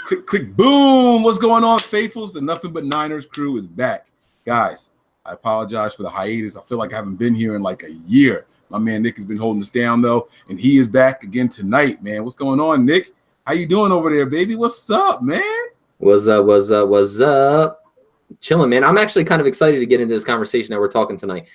Click, click, boom. What's going on, faithfuls? The Nothing But Niners crew is back. Guys, I apologize for the hiatus. I feel like I haven't been here in like a year. My man Nick has been holding us down, though, and he is back again tonight, man. What's going on, Nick? How you doing over there, baby? What's up, man? What's up? Chilling, man. I'm actually kind of excited to get into this conversation that we're talking tonight.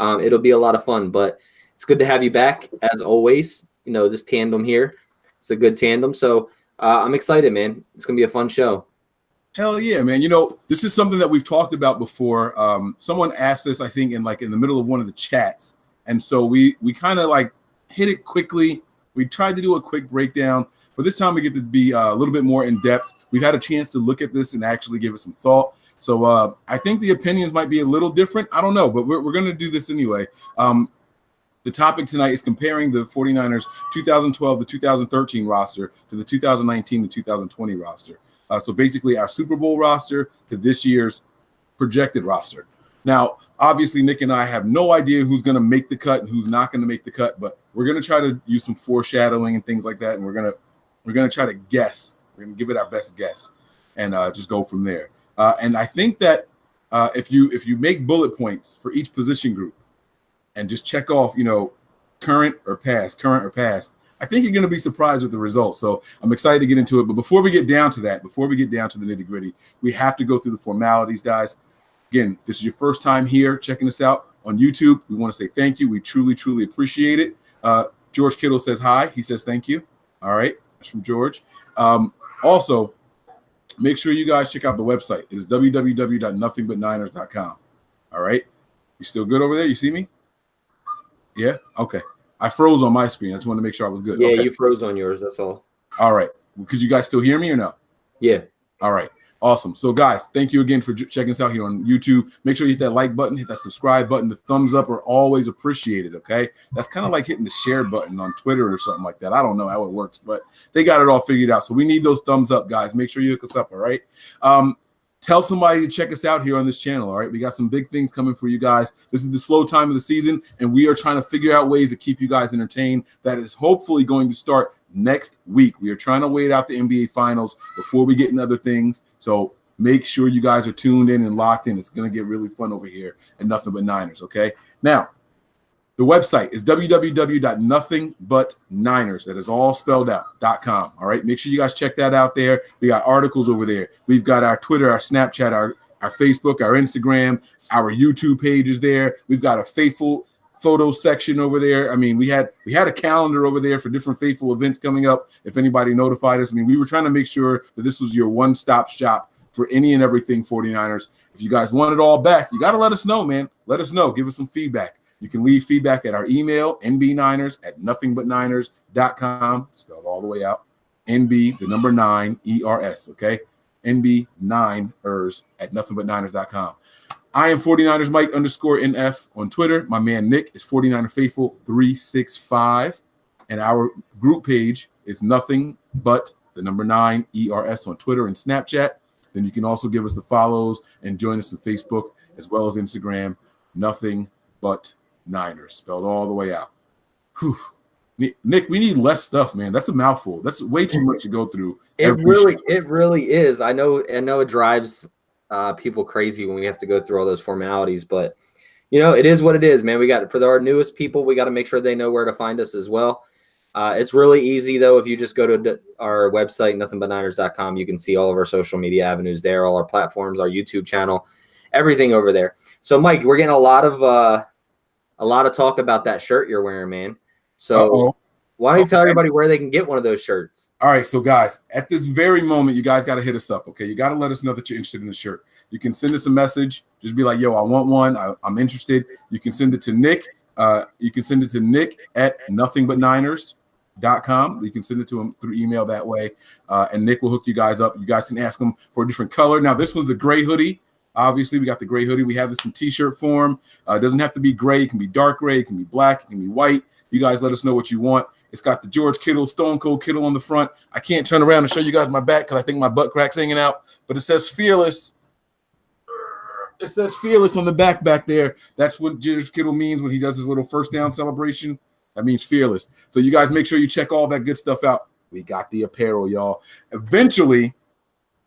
It'll be a lot of fun, but it's good to have you back, as always. You know, this tandem here. It's a good tandem, so I'm excited, man. It's going to be a fun show. Hell yeah, man. You know, this is something that we've talked about before. Someone asked this, I think, in the middle of one of the chats. And so we kind of like hit it quickly. We tried to do a quick breakdown, but this time we get to be a little bit more in depth. We've had a chance to look at this and actually give it some thought. So I think the opinions might be a little different. I don't know, but we're going to do this anyway. The topic tonight is comparing the 49ers 2012 to 2013 roster to the 2019 to 2020 roster. So basically our Super Bowl roster to this year's projected roster. Now, obviously, Nick and I have no idea who's going to make the cut and who's not going to make the cut, but we're going to try to use some foreshadowing and things like that, and we're going to try to guess. We're going to give it our best guess and just go from there. And I think that if you make bullet points for each position group and just check off, you know, current or past, I think you're going to be surprised with the results. So I'm excited to get into it. But before we get down to that, before we get down to the nitty-gritty, we have to go through the formalities, guys. Again, if this is your first time here checking us out on YouTube, we want to say thank you. We truly, truly appreciate it. George Kittle says hi. He says thank you. All right. That's from George. Also, make sure you guys check out the website. It is www.nothingbutniners.com. All right. You still good over there? You see me? Yeah? Okay. I froze on my screen. I just wanted to make sure I was good. Yeah, okay. You froze on yours. That's all. All right. Could you guys still hear me or no? Yeah. All right. Awesome. So, guys, thank you again for checking us out here on YouTube. Make sure you hit that like button, hit that subscribe button. The thumbs up are always appreciated, okay? That's kind of like hitting the share button on Twitter or something like that. I don't know how it works, but they got it all figured out. So we need those thumbs up, guys. Make sure you hook us up, all right? Tell somebody to check us out here on this channel, all right? We got some big things coming for you guys. This is the slow time of the season, and we are trying to figure out ways to keep you guys entertained. That is hopefully going to start next week. We are trying to wait out the NBA Finals before we get into other things. So make sure you guys are tuned in and locked in. It's going to get really fun over here at Nothing But Niners, okay? Now, the website is www.nothingbutniners. That is all spelled out.com. All right. Make sure you guys check that out there. We got articles over there. We've got our Twitter, our Snapchat, our Facebook, our Instagram, our YouTube pages there. We've got a faithful photo section over there. I mean, we had a calendar over there for different faithful events coming up. If anybody notified us, I mean, we were trying to make sure that this was your one-stop shop for any and everything 49ers. If you guys want it all back, you got to let us know, man. Let us know. Give us some feedback. You can leave feedback at our email, nbniners@nothingbutniners.com, spelled all the way out. NB, the number 9, ERS, okay? NB9ers@nothingbutniners.com. I am 49ers Mike _NF on Twitter. My man Nick is 49er Faithful 365. And our group page is Nothing But the number 9 ERS on Twitter and Snapchat. Then you can also give us the follows and join us on Facebook as well as Instagram. Nothing But Niners, spelled all the way out. Whew. Nick, we need less stuff, man. That's a mouthful. That's way too much to go through. It really is. I know it drives people crazy when we have to go through all those formalities, but you know, it is what it is, man. We got for our newest people, we got to make sure they know where to find us as well. It's really easy though. If you just go to our website, nothingbutniners.com, you can see all of our social media avenues there, all our platforms, our YouTube channel, everything over there. So, Mike, we're getting a lot of talk about that shirt you're wearing, man. So why don't you tell everybody where they can get one of those shirts? All right, so guys, at this very moment, you guys got to hit us up, okay? You got to let us know that you're interested in the shirt. You can send us a message. Just be like, yo, I want one. I'm interested. You can send it to Nick. You can send it to Nick at nothingbutniners.com. You can send it to him through email that way, and Nick will hook you guys up. You guys can ask him for a different color. Now, this one's the gray hoodie. Obviously, we got the gray hoodie. We have this in T-shirt form. It doesn't have to be gray. It can be dark gray. It can be black. It can be white. You guys let us know what you want. It's got the George Kittle, Stone Cold Kittle on the front. I can't turn around and show you guys my back because I think my butt crack's hanging out. But it says Fearless. It says Fearless on the back there. That's what George Kittle means when he does his little first down celebration. That means Fearless. So you guys make sure you check all that good stuff out. We got the apparel, y'all. Eventually,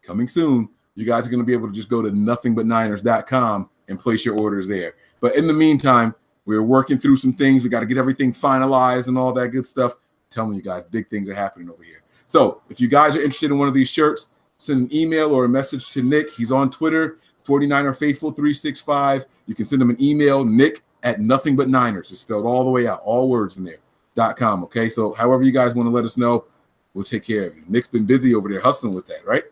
coming soon. You guys are going to be able to just go to nothingbutniners.com and place your orders there. But in the meantime, we're working through some things. We got to get everything finalized and all that good stuff. I'm telling you guys, big things are happening over here. So if you guys are interested in one of these shirts, send an email or a message to Nick. He's on Twitter, 49erfaithful365. You can send him an email, nick@nothingbutniners. It's spelled all the way out, all words in there, .com. Okay, so however you guys want to let us know, we'll take care of you. Nick's been busy over there hustling with that, right?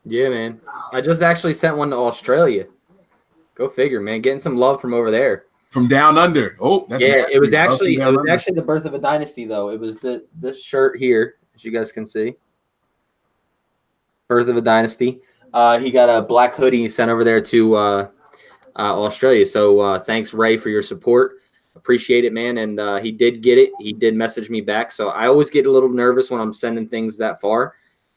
Yeah, man. I just actually sent one to Australia. Go figure, man. Getting some love from over there. From down under. Oh, that's yeah. nasty. It was actually Under. the birth of a dynasty, though. It was this shirt here, as you guys can see. Birth of a dynasty. He got a black hoodie sent over there to Australia. So thanks, Ray, for your support. Appreciate it, man. And he did get it. He did message me back. So I always get a little nervous when I'm sending things that far.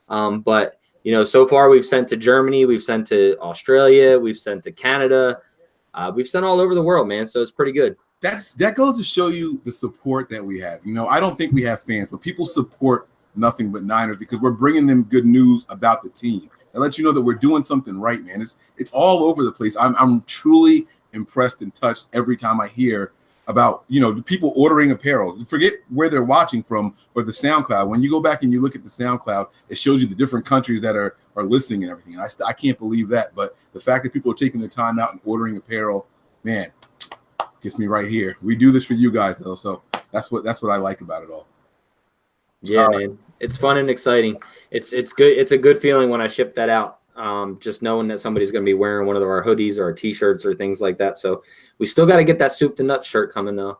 But so far we've sent to Germany, we've sent to Australia, we've sent to Canada, we've sent all over the world, man. So it's pretty good. That goes to show you the support that we have. I don't think we have fans, but people support Nothing But Niners because we're bringing them good news about the team. That lets you know that we're doing something right, man. It's all over the place. I'm truly impressed and touched every time I hear about the people ordering apparel. Forget where they're watching from or the SoundCloud. When you go back and you look at the SoundCloud, it shows you the different countries that are listening and everything. And I can't believe that. But the fact that people are taking their time out and ordering apparel, man, gets me right here. We do this for you guys though, so that's what I like about it all. Yeah, man. It's fun and exciting. It's good. It's a good feeling when I ship that out. Just knowing that somebody's going to be wearing one of our hoodies or our t-shirts or things like that. So we still got to get that soup to nuts shirt coming though.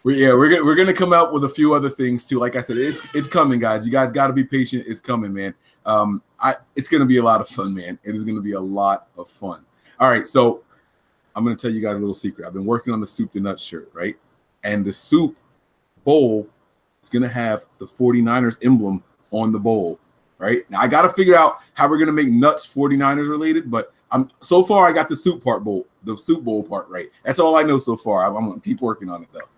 We're gonna come out with a few other things too. Like I said, it's coming, guys. You guys got to be patient. It's coming, man. It's gonna be a lot of fun, man. It is gonna be a lot of fun. All right, so I'm gonna tell you guys a little secret. I've been working on the soup to nuts shirt, right? And the soup bowl is gonna have the 49ers emblem on the bowl. Right now, I got to figure out how we're gonna make nuts 49ers related, but so far I got the soup bowl part right. That's all I know so far. I'm gonna keep working on it though.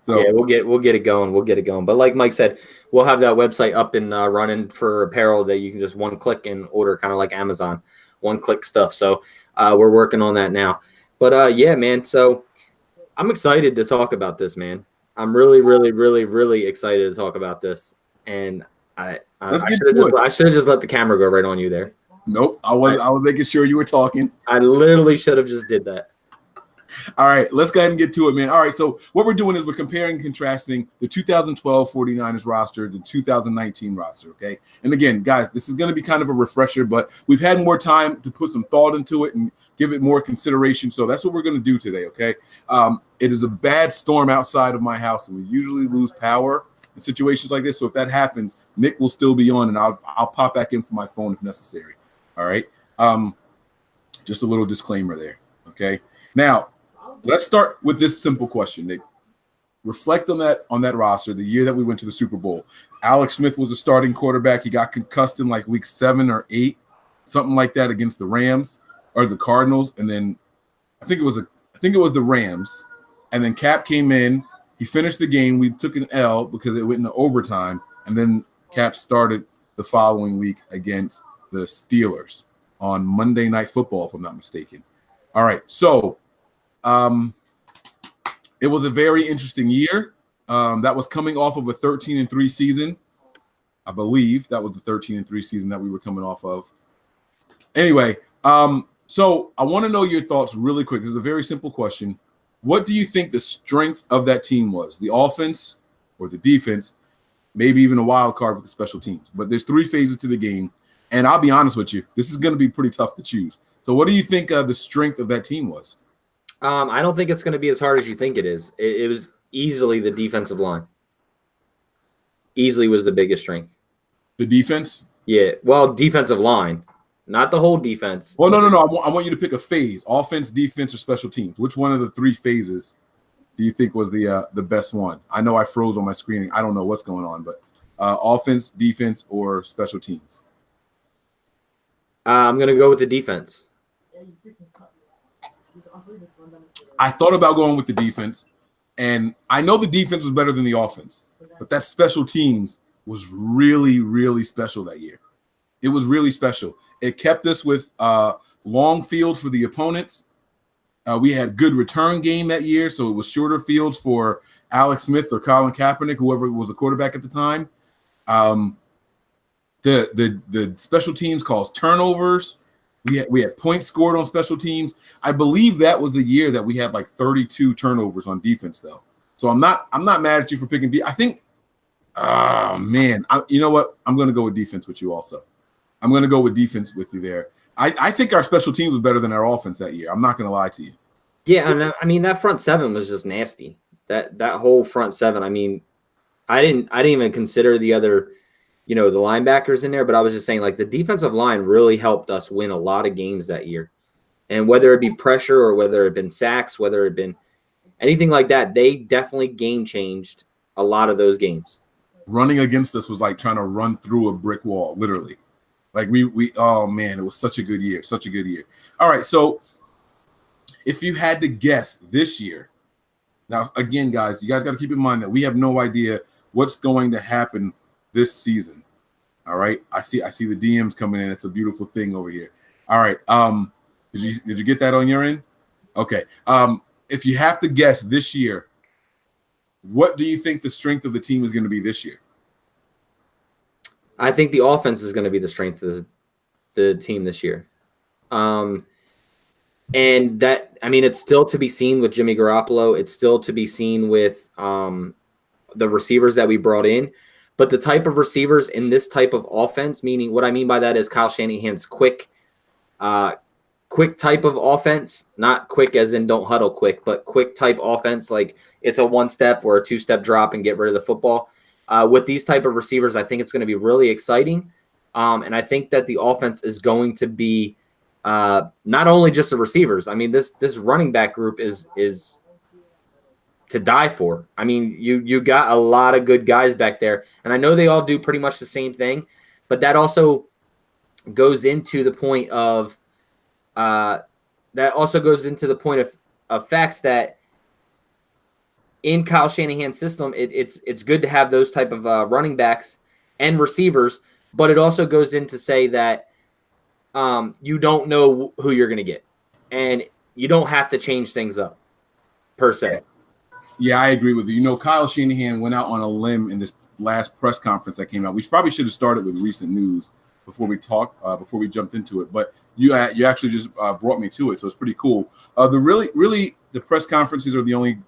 So yeah, we'll get it going. We'll get it going. But like Mike said, we'll have that website up and running for apparel that you can just one click and order, kind of like Amazon, one click stuff. So we're working on that now. But yeah, man. So I'm excited to talk about this, man. I'm really, really, really, really excited to talk about this, and I should have just let the camera go right on you there. Nope. I was making sure you were talking. I literally should have just did that. All right, let's go ahead and get to it, man. All right, so what we're doing is we're comparing and contrasting the 2012 49ers roster, the 2019 roster, okay? And again, guys, this is going to be kind of a refresher, but we've had more time to put some thought into it and give it more consideration, so that's what we're going to do today, okay? It is a bad storm outside of my house, and we usually lose power in situations like this, so if that happens, Nick will still be on, and I'll pop back in for my phone if necessary, all right? Just a little disclaimer there, okay? Now, let's start with this simple question, Nick. Reflect on that roster, the year that we went to the Super Bowl. Alex Smith was a starting quarterback. He got concussed in like week 7 or 8, something like that, against the Rams or the Cardinals, and then I think it was the Rams. And then Cap came in. He finished the game. We took an L because it went into overtime, and then Cap started the following week against the Steelers on Monday Night Football, if I'm not mistaken. All right, so it was a very interesting year. That was coming off of a 13-3 season. I believe that was the 13-3 season that we were coming off of. Anyway, so I want to know your thoughts really quick. This is a very simple question. What do you think the strength of that team was? The offense or the defense? Maybe even a wild card with the special teams. But there's 3 phases to the game. And I'll be honest with you, this is going to be pretty tough to choose. So what do you think the strength of that team was? I don't think it's going to be as hard as you think it is. It was easily the defensive line. Easily was the biggest strength. The defense? Yeah. Well, defensive line, not the whole defense. Well, no. I want you to pick a phase: offense, defense, or special teams. Which one of the 3 phases do you think was the best one? I know I froze on my screen. I don't know what's going on, but offense, defense, or special teams? I'm going to go with the defense. I thought about going with the defense, and I know the defense was better than the offense, but that special teams was really, really special that year. It was really special. It kept us with long fields for the opponents. We had good return game that year, so it was shorter fields for Alex Smith or Colin Kaepernick, whoever was the quarterback at the time. The special teams caused turnovers. We had points scored on special teams. I believe that was the year that we had like 32 turnovers on defense, though. So I'm not mad at you for picking I think, oh man, you know what? I'm going to go with defense with you also. I'm going to go with defense with you there. I think our special teams was better than our offense that year. I'm not going to lie to you. Yeah, and I mean that front seven was just nasty. That whole front seven. I mean, I didn't even consider the other, the linebackers in there, but I was just saying like the defensive line really helped us win a lot of games that year. And whether it be pressure or whether it had been sacks, whether it had been anything like that, they definitely game changed a lot of those games. Running against us was like trying to run through a brick wall, literally. Like we oh man, it was such a good year, such a good year. All right, so if you had to guess this year, now again, guys, you guys got to keep in mind that we have no idea what's going to happen this season. All right, I see the DMs coming in. It's a beautiful thing over here. All right, did you get that on your end? Okay. If you have to guess this year, what do you think the strength of the team is going to be this year? I think the offense is going to be the strength of the team this year. And that, I mean, it's still to be seen with Jimmy Garoppolo. It's still to be seen with the receivers that we brought in. But the type of receivers in this type of offense, meaning what I mean by that is Kyle Shanahan's quick type of offense, not quick as in don't huddle quick, but quick type offense. Like it's a 1-step or a 2-step drop and get rid of the football. With these type of receivers, I think it's going to be really exciting. And I think that the offense is going to be not only just the receivers. I mean, this running back group is to die for. I mean, you got a lot of good guys back there. And I know they all do pretty much the same thing, but that also goes into the point of facts that in Kyle Shanahan's system, it's good to have those type of running backs and receivers, but it also goes in to say that you don't know who you're going to get, and you don't have to change things up per se. Yeah, I agree with you. Kyle Shanahan went out on a limb in this last press conference that came out. We probably should have started with recent news before we jumped into it, but you actually just brought me to it, so it's pretty cool. The press conferences are the only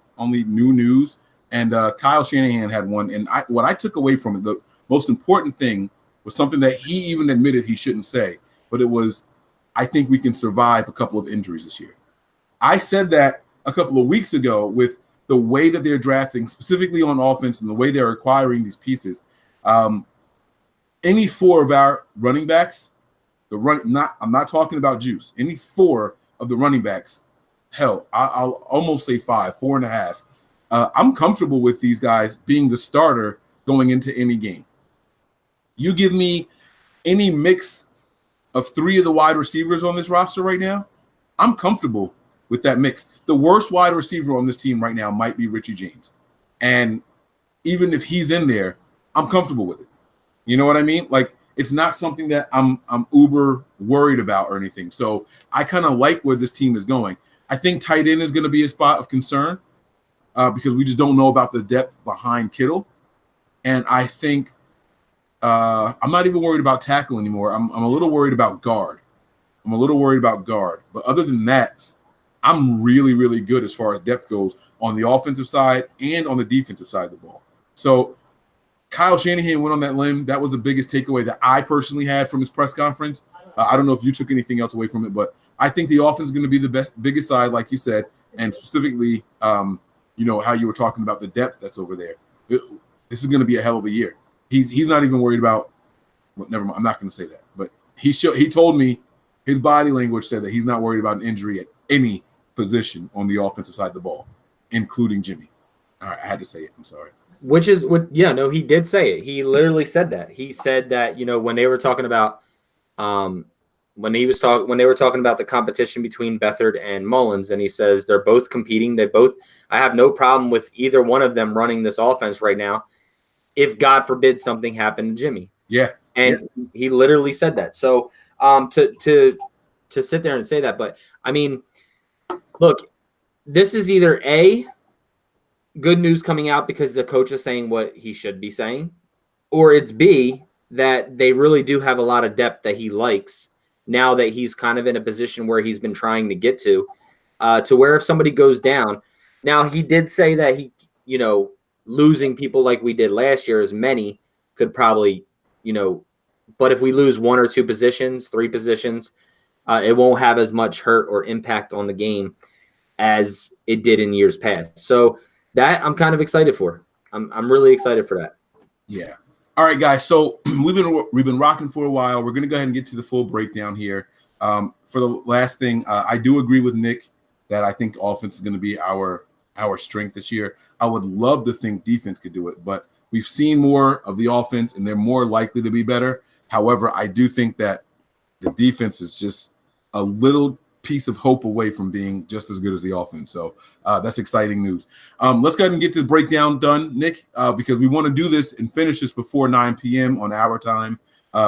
new news, and Kyle Shanahan had one, and what I took away from it, the most important thing was something that he even admitted he shouldn't say, but it was, I think we can survive a couple of injuries this year. I said that a couple of weeks ago with the way that they're drafting, specifically on offense, and the way they're acquiring these pieces. Any 4 of our running backs, I'm not talking about Juice. Any 4 of the running backs, hell, I'll almost say 5, 4.5. I'm comfortable with these guys being the starter going into any game. You give me any mix of 3 of the wide receivers on this roster right now, I'm comfortable with that mix. The worst wide receiver on this team right now might be Richie James. And even if he's in there, I'm comfortable with it. You know what I mean? Like, it's not something that I'm uber worried about or anything. So I kind of like where this team is going. I think tight end is going to be a spot of concern because we just don't know about the depth behind Kittle. And I think I'm not even worried about tackle anymore. I'm a little worried about guard. But other than that, I'm really, really good as far as depth goes on the offensive side and on the defensive side of the ball. So Kyle Shanahan went on that limb. That was the biggest takeaway that I personally had from his press conference. I don't know if you took anything else away from it, but I think the offense is going to be the biggest side, like you said, and specifically, how you were talking about the depth that's over there. This is going to be a hell of a year. He's not even worried about. Well, never mind. I'm not going to say that, but he told me his body language said that he's not worried about an injury at any position on the offensive side of the ball, including Jimmy. All right, I had to say it. I'm sorry. Which is what? Yeah, no, he did say it. He literally said that. He said that when they were talking about, when they were talking about the competition between Beathard and Mullins, and he says they're both competing. I have no problem with either one of them running this offense right now, if God forbid something happened to Jimmy. Yeah. And he literally said that. So to sit there and say that, but I mean, look, this is either A, good news coming out because the coach is saying what he should be saying, or it's B, that they really do have a lot of depth that he likes now that he's kind of in a position where he's been trying to get to where if somebody goes down. Now, he did say that he, losing people like we did last year, as many could probably, but if we lose 1 or 2 positions, 3 positions, it won't have as much hurt or impact on the game as it did in years past. So that I'm kind of excited for. I'm really excited for that. Yeah. All right, guys. So we've been rocking for a while. We're going to go ahead and get to the full breakdown here. For the last thing, I do agree with Nick that I think offense is going to be our strength this year. I would love to think defense could do it, but we've seen more of the offense, and they're more likely to be better. However, I do think that the defense is just a little piece of hope away from being just as good as the offense. So that's exciting news. Let's go ahead and get the breakdown done, Nick, because we want to do this and finish this before 9 p.m. on our time,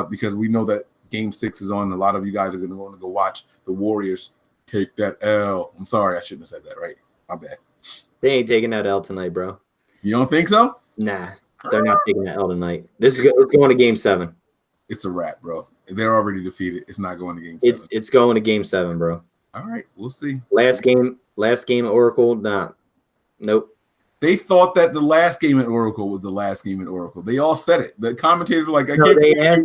because we know that Game 6 is on. A lot of you guys are going to want to go watch the Warriors take that L. I'm sorry, I shouldn't have said that, right? My bad. They ain't taking that L tonight, bro. You don't think so? Nah, they're not taking that L tonight. It's going to Game 7. It's a wrap, bro. They're already defeated. It's not going to Game 7. It's going to Game 7, bro. All right, we'll see. Last game at Oracle, nah. Nope. They thought that the last game at Oracle was the last game at Oracle. They all said it. The commentators were like, they asked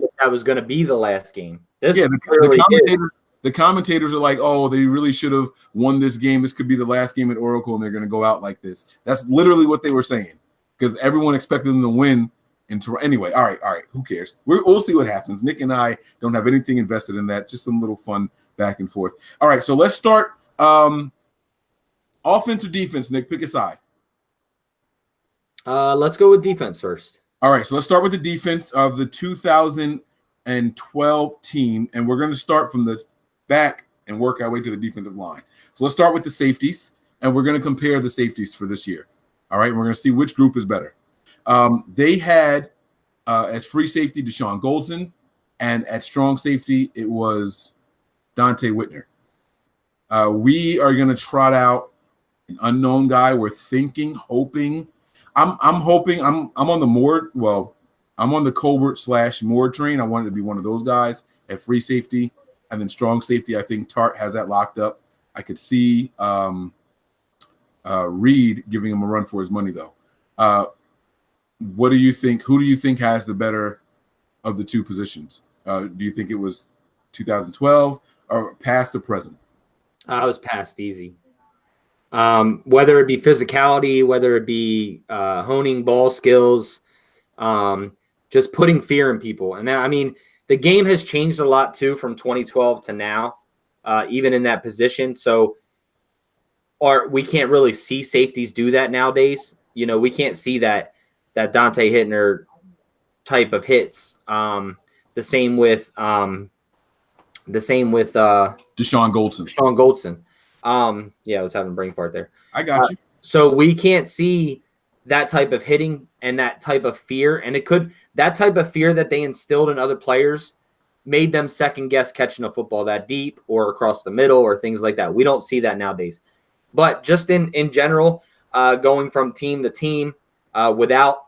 if that was going to be the last game. The commentators are like, oh, they really should have won this game. This could be the last game at Oracle, and they're going to go out like this. That's literally what they were saying, because everyone expected them to win. Anyway, all right. Who cares? We'll see what happens. Nick and I don't have anything invested in that. Just some little fun back and forth. All right, so let's start. Offense or defense, Nick? Pick a side. Let's go with defense first. All right, so let's start with the defense of the 2012 team, and we're going to start from the back and work our way to the defensive line. So let's start with the safeties, and we're going to compare the safeties for this year. All right, we're going to see which group is better. They had as free safety Deshaun Goldson, and at strong safety it was Dante Whitner. We are going to trot out an unknown guy. We're hoping. I'm hoping. I'm on the Moore. Well, I'm on the Colbert / Moore train. I wanted to be one of those guys at free safety, and then strong safety. I think Tart has that locked up. I could see Reed giving him a run for his money, though. What do you think? Who do you think has the better of the two positions? Do you think it was 2012 or past or present? I was past easy. Whether it be physicality, whether it be honing ball skills, just putting fear in people. And now, I mean, the game has changed a lot too from 2012 to now, even in that position. So we can't really see safeties do that nowadays. We can't see that Dante Hittner type of hits. The same with Deshaun Goldson. Yeah, I was having a brain fart there. I got you. So we can't see that type of hitting and that type of fear. And that type of fear that they instilled in other players made them second guess catching a football that deep or across the middle or things like that. We don't see that nowadays. But just in general, going from team to team, without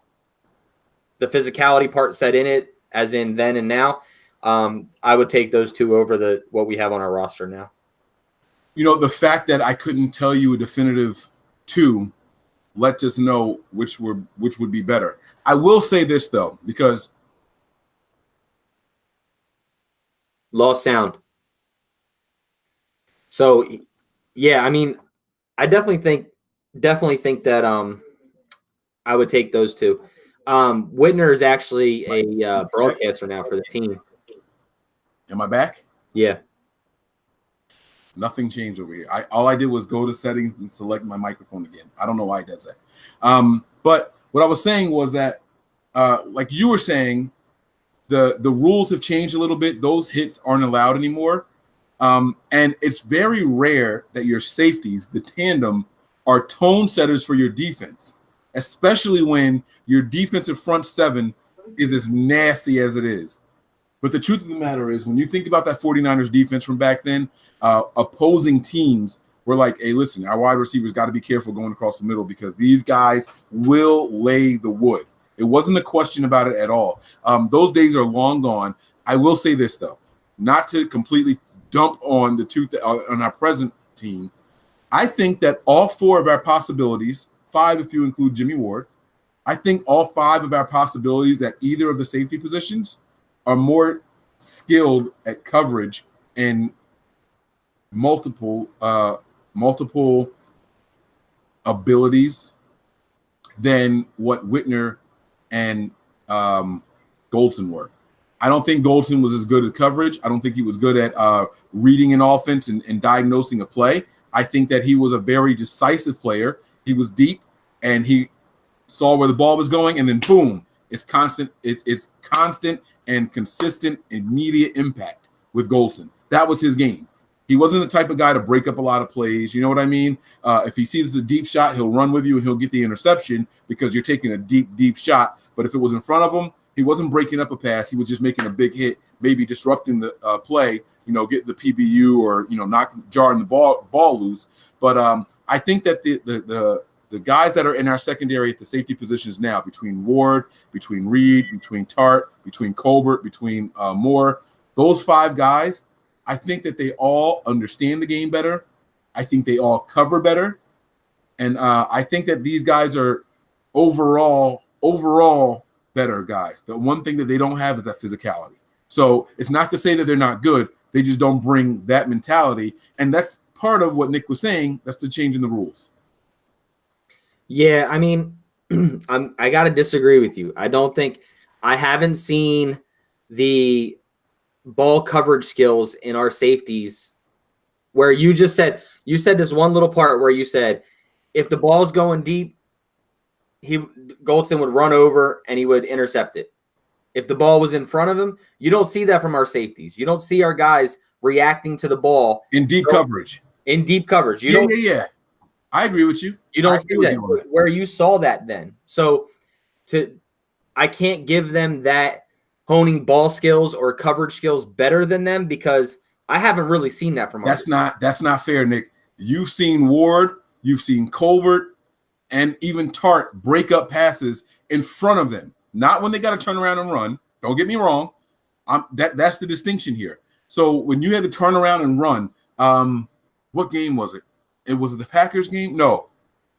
the physicality part set in it, as in then and now, I would take those two over what we have on our roster now. The fact that I couldn't tell you a definitive two lets us know which would be better. I will say this, though, because lost sound. So, yeah, I mean, I definitely think that I would take those two. Whitner is actually a broadcaster now for the team. Am I back? Yeah. Nothing changed over here. All I did was go to settings and select my microphone again. I don't know why it does that. But what I was saying was that, like you were saying, the rules have changed a little bit. Those hits aren't allowed anymore. And it's very rare that your safeties, the tandem, are tone setters for your defense, especially when your defensive front seven is as nasty as it is. But the truth of the matter is, when you think about that 49ers defense from back then, opposing teams were like, hey, listen, our wide receivers got to be careful going across the middle because these guys will lay the wood. It wasn't a question about it at all. Those days are long gone. I will say this, though, not to completely dump on on our present team. I think that all 4 of our possibilities, 5 if you include Jimmy Ward, I think all 5 of our possibilities at either of the safety positions are more skilled at coverage and multiple abilities than what Whitner and Goldson were. I don't think Goldson was as good at coverage. I don't think he was good at reading an offense and diagnosing a play. I think that he was a very decisive player. He was deep and he saw where the ball was going, and then boom, it's constant. It's constant and consistent, immediate impact with Goldson. That was his game. He wasn't the type of guy to break up a lot of plays. You know what I mean? If he sees the deep shot, he'll run with you and he'll get the interception because you're taking a deep shot. But if it was in front of him, he wasn't breaking up a pass. He was just making a big hit, maybe disrupting the play, getting the PBU or, jarring the ball loose. But I think that the guys that are in our secondary at the safety positions now, between Ward, between Reed, between Tart, between Colbert, between Moore, those 5 guys, I think that they all understand the game better. I think they all cover better. And I think that these guys are overall better guys. The one thing that they don't have is that physicality. So it's not to say that they're not good. They just don't bring that mentality. And that's part of what Nick was saying. That's the change in the rules. Yeah, I mean, I got to disagree with you. I haven't seen the ball coverage skills in our safeties where you said this one little part where you said if the ball's going deep, Goldson would run over and he would intercept it. If the ball was in front of him, you don't see that from our safeties. You don't see our guys reacting to the ball in deep coverage. Yeah. I agree with you. You don't see that where you saw that then. So I can't give them that honing ball skills or coverage skills better than them because I haven't really seen that from us. That's not fair, Nick. You've seen Ward, you've seen Colbert, and even Tart break up passes in front of them. Not when they got to turn around and run. Don't get me wrong. That's the distinction here. So when you had to turn around and run, what game was it? It was the Packers game? No,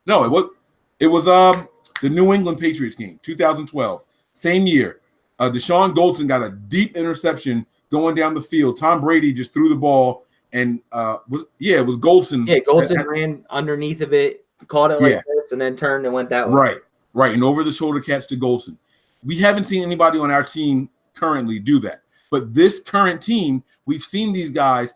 it was the New England Patriots game, 2012, same year. Deshaun Goldson got a deep interception going down the field. Tom Brady just threw the ball, and it was Goldson. Yeah, Goldson ran underneath of it, caught it like this, and then turned and went that way. Right, and over the shoulder catch to Goldson. We haven't seen anybody on our team currently do that. But this current team, we've seen these guys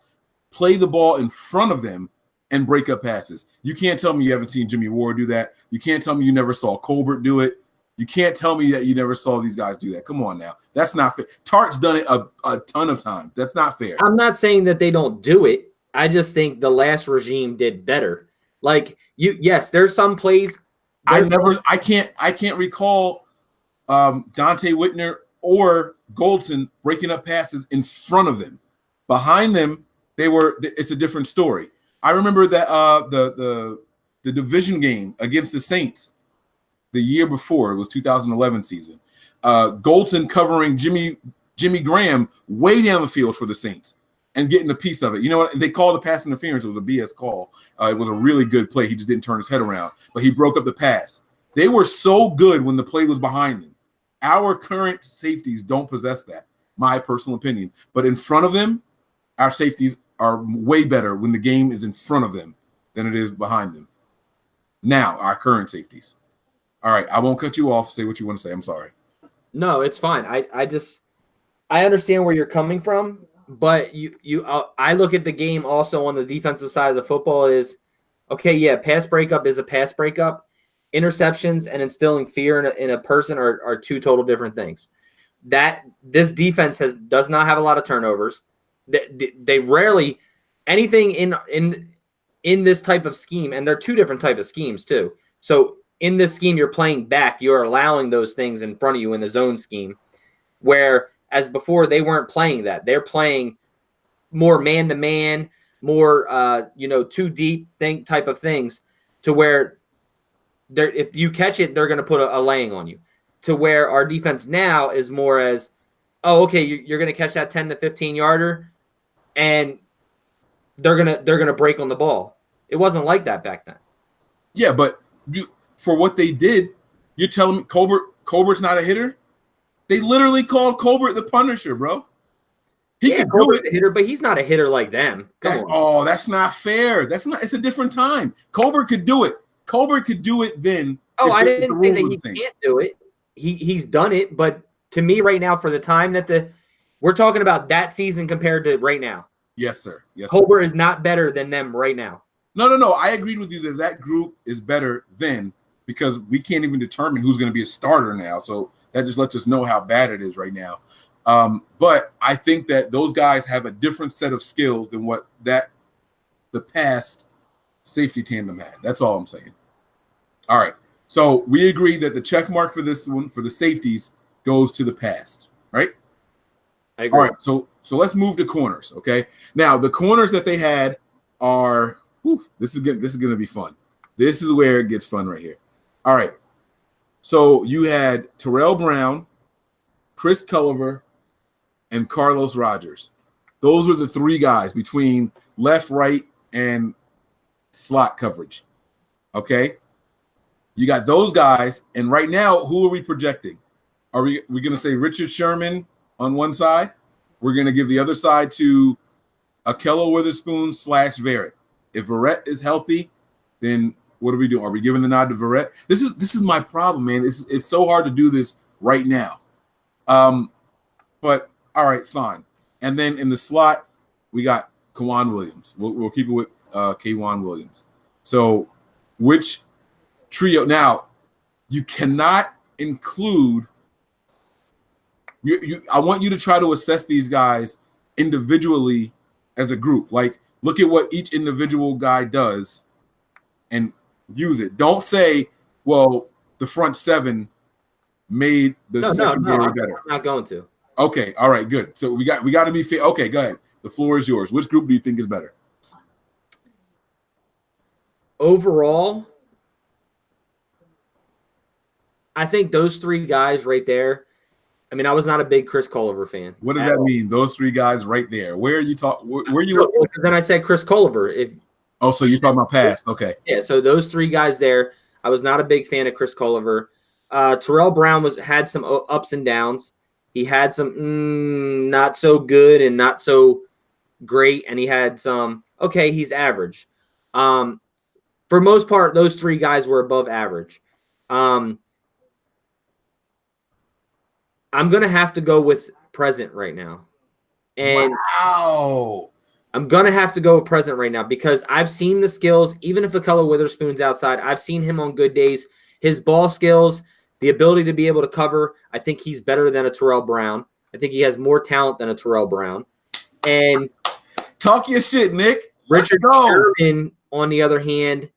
play the ball in front of them and break up passes. You can't tell me you haven't seen Jimmy Ward do that. You can't tell me you never saw Colbert do it. You can't tell me that you never saw these guys do that. Come on now. That's not fair. Tart's done it a ton of time. That's not fair. I'm not saying that they don't do it. I just think the last regime did better. Like yes, there's some plays. I can't recall Dante Whitner or Goldson breaking up passes in front of them. Behind them, it's a different story. I remember that the division game against the Saints the year before, it was 2011 season. Goldson covering Jimmy Graham way down the field for the Saints and getting a piece of it. You know what? They called the pass interference. It was a BS call. It was a really good play. He just didn't turn his head around, but he broke up the pass. They were so good when the play was behind them. Our current safeties don't possess that, my personal opinion. But in front of them, our safeties are way better when the game is in front of them than it is behind them. Now, our current safeties. All right, I won't cut you off. Say what you want to say. I'm sorry. No, it's fine. I understand where you're coming from, but I look at the game also on the defensive side of the football is, okay, yeah, pass breakup is a pass breakup. Interceptions and instilling fear in a person are two total different things. That this defense does not have a lot of turnovers. They rarely anything in this type of scheme, and they're two different type of schemes too. So in this scheme, you're playing back, you're allowing those things in front of you in the zone scheme, where as before they weren't playing that. They're playing more man-to-man, more too deep type of things, to where if you catch it, they're going to put a laying on you. To where our defense now is more as, oh, okay, you're going to catch that 10 to 15 yarder, and they're gonna break on the ball. It wasn't like that back then. Yeah, but for what they did, you're telling me Colbert's not a hitter? They literally called Colbert the Punisher, bro. He could do Colbert's a hitter, but he's not a hitter like them. Come on. Oh, that's not fair. It's a different time. Colbert could do it. Colbert could do it then. Oh, I didn't say that he can't do it. He's done it, but to me right now, for the time that we're talking about that season compared to right now. Yes, sir. Yes, Colbert is not better than them right now. No. I agreed with you that group is better then, because we can't even determine who's going to be a starter now. So that just lets us know how bad it is right now. But I think that those guys have a different set of skills than what the past safety tandem had. That's all I'm saying. All right. So we agree that the check mark for this one, for the safeties, goes to the past, right? I agree. All right. So let's move to corners. Okay. Now the corners that they had are, this is going to be fun. This is where it gets fun right here. All right. So you had Terrell Brown, Chris Culliver, and Carlos Rogers. Those are the three guys between left, right, and slot coverage. Okay. You got those guys. And right now, who are we projecting? Are we going to say Richard Sherman on one side? We're going to give the other side to Ahkello Witherspoon / Verrett. If Verrett is healthy, then what are we doing? Are we giving the nod to Verrett? This is my problem, man. It's so hard to do this right now. But all right, fine. And then in the slot, we got K'Waun Williams. We'll keep it with K'Waun Williams. So which trio? Now, you cannot include I want you to try to assess these guys individually as a group. Like, look at what each individual guy does and use it. Don't say, well, the front seven made the secondary better. I'm not going to. Okay, all right, good. So we got to be fair. Okay, go ahead. The floor is yours. Which group do you think is better? Overall, I think those three guys right there. I mean, I was not a big Chris Culliver fan. What does that mean? Those three guys right there. Where are you talking? Where are you looking? Because then I said Chris Culliver. So you're talking about past. Okay. Yeah, so those three guys there, I was not a big fan of Chris Culliver. Terrell Brown had some ups and downs. He had some not so good and not so great, and he had some, okay, he's average. For most part, those three guys were above average. I'm going to have to go with present right now. And wow. I'm going to have to go with present right now because I've seen the skills. Even if Ahkello Witherspoon's outside, I've seen him on good days. His ball skills, the ability to be able to cover, I think he's better than a Terrell Brown. I think he has more talent than a Terrell Brown. And talk your shit, Nick. Richard Sherman, on the other hand,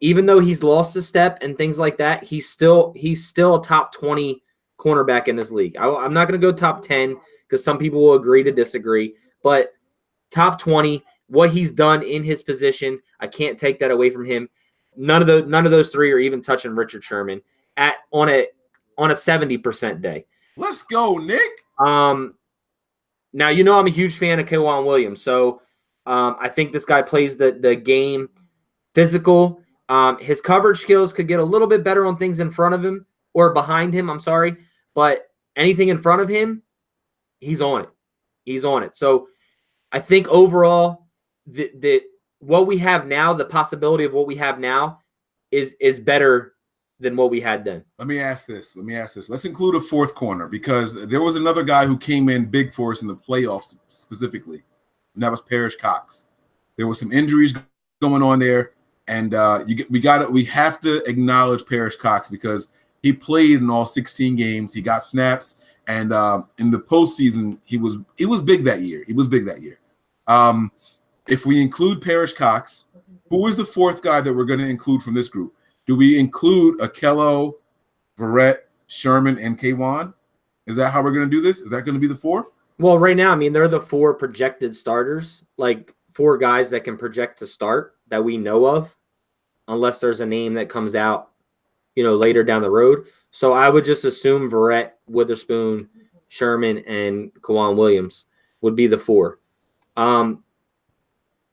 even though he's lost a step and things like that, he's still a top 20 cornerback in this league. I'm not going to go top 10 because some people will agree to disagree, but top 20, what he's done in his position, I can't take that away from him. None of those three are even touching Richard Sherman on a 70% day. Let's go, Nick. Now, I'm a huge fan of K'Waun Williams, so I think this guy plays the game physical. His coverage skills could get a little bit better on things in front of him or behind him. I'm sorry. But anything in front of him, he's on it. He's on it. So I think overall that what we have now, the possibility of what we have now is better than what we had then. Let me ask this. Let's include a fourth corner because there was another guy who came in big for us in the playoffs specifically, and that was Parrish Cox. There was some injuries going on there, and we have to acknowledge Parrish Cox because he played in all 16 games. He got snaps, and in the postseason, he was big that year. If we include Parrish Cox, who is the fourth guy that we're going to include from this group? Do we include Ahkello, Verrett, Sherman, and K'Waun? Is that how we're going to do this? Is that going to be the 4? Well, right now, I mean, they're the 4 projected starters, like 4 guys that can project to start that we know of, unless there's a name that comes out, later down the road. So I would just assume Verrett, Witherspoon, Sherman, and Kawon Williams would be the 4.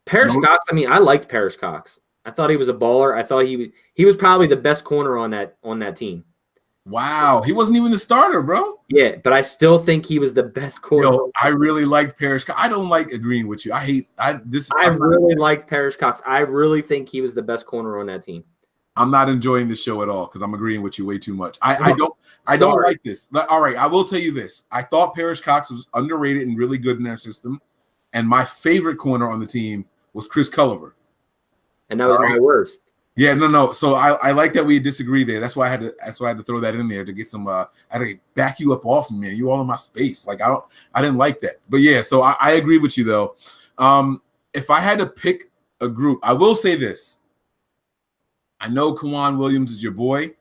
Parrish Cox, I mean, I liked Parrish Cox. I thought he was a baller. I thought he was probably the best corner on that team. Wow, he wasn't even the starter, bro. Yeah, but I still think he was the best corner. Yo, I really liked Parrish Cox. I don't like agreeing with you. I really like Parrish Cox. I really think he was the best corner on that team. I'm not enjoying the show at all because I'm agreeing with you way too much. I don't like this. All right, I will tell you this. I thought Parrish Cox was underrated and really good in their system, and my favorite corner on the team was Chris Culliver. And that was my worst. Yeah, no. So I like that we disagree there. That's why I had to throw that in there to get some. I had to back you up off of me. You all in my space. Like I didn't like that. But yeah, so I agree with you though. If I had to pick a group, I will say this. I know Kawon Williams is your boy.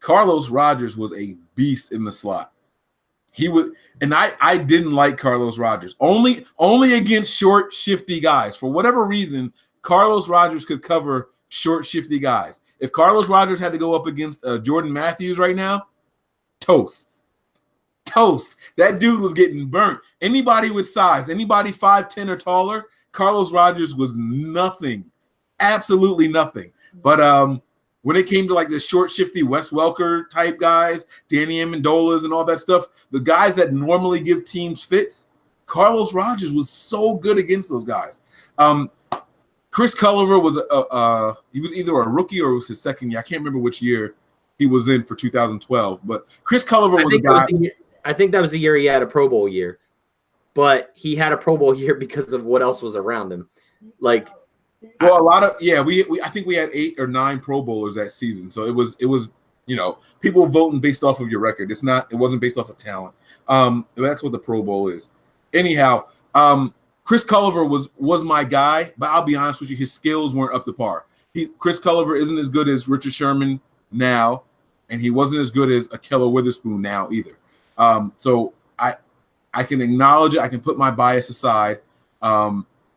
Carlos Rogers was a beast in the slot. He would, and I didn't like Carlos Rogers only against short, shifty guys. For whatever reason, Carlos Rogers could cover short, shifty guys. If Carlos Rogers had to go up against Jordan Matthews right now, toast. That dude was getting burnt. Anybody with size, anybody 5'10" or taller, Carlos Rogers was nothing, absolutely nothing. But when it came to like the short, shifty Wes Welker type guys, Danny Amendolas and all that stuff, the guys that normally give teams fits, Carlos Rogers was so good against those guys. Chris Culliver was he was either a rookie or it was his second year. I can't remember which year he was in for 2012, but Chris Culliver was a guy. I think that was the year he had a Pro Bowl year, but he had a Pro Bowl year because of what else was around him. Like, well, a lot of I think we had 8 or 9 Pro Bowlers that season, so it was people voting based off of your record. It wasn't based off of talent. That's what the Pro Bowl is. Anyhow, Chris Culliver was my guy, but I'll be honest with you, his skills weren't up to par. Chris Culliver isn't as good as Richard Sherman now, and he wasn't as good as Ahkello Witherspoon now either. So I can acknowledge it. I can put my bias aside.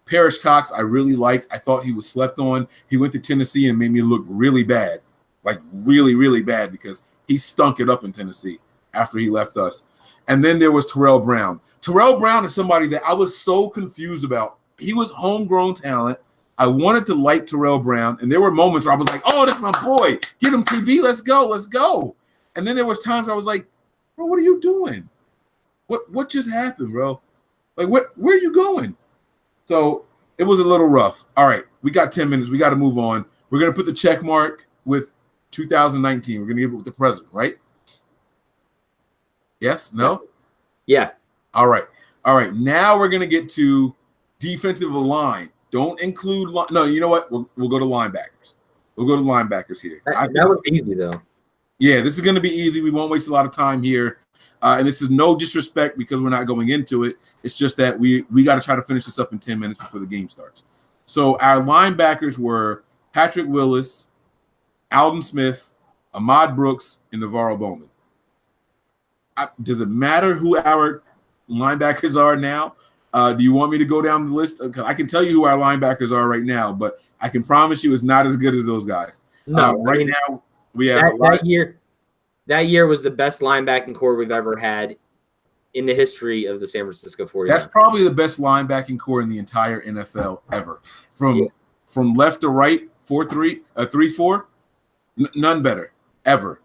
Parrish Cox, I really liked. I thought he was slept on. He went to Tennessee and made me look really bad, like really, really bad, because he stunk it up in Tennessee after he left us. And then there was Terrell Brown. Terrell Brown is somebody that I was so confused about. He was homegrown talent. I wanted to like Terrell Brown, and there were moments where I was like, oh, that's my boy. Get him, TB. Let's go. And then there was times I was like, bro, what are you doing? What just happened, bro? Like, where are you going? So it was a little rough. All right, we got 10 minutes. We got to move on. We're going to put the check mark with 2019. We're going to give it with the present, right? Yes? No? Yeah. All right. Now we're going to get to defensive line. Don't include – no, you know what? We'll go to linebackers. We'll go to linebackers here. That was easy, though. Yeah, this is going to be easy. We won't waste a lot of time here. And this is no disrespect because we're not going into it. It's just that we got to try to finish this up in 10 minutes before the game starts. So our linebackers were Patrick Willis, Aldon Smith, Ahmad Brooks, and Navarro Bowman. Does it matter who our linebackers are now? Do you want me to go down the list? Because I can tell you who our linebackers are right now, but I can promise you it's not as good as those guys. No, right now we have that year was the best linebacking core we've ever had in the history of the San Francisco 49ers. That's probably the best linebacking core in the entire NFL ever. From left to right, 4-3, 3-4, none better. Ever.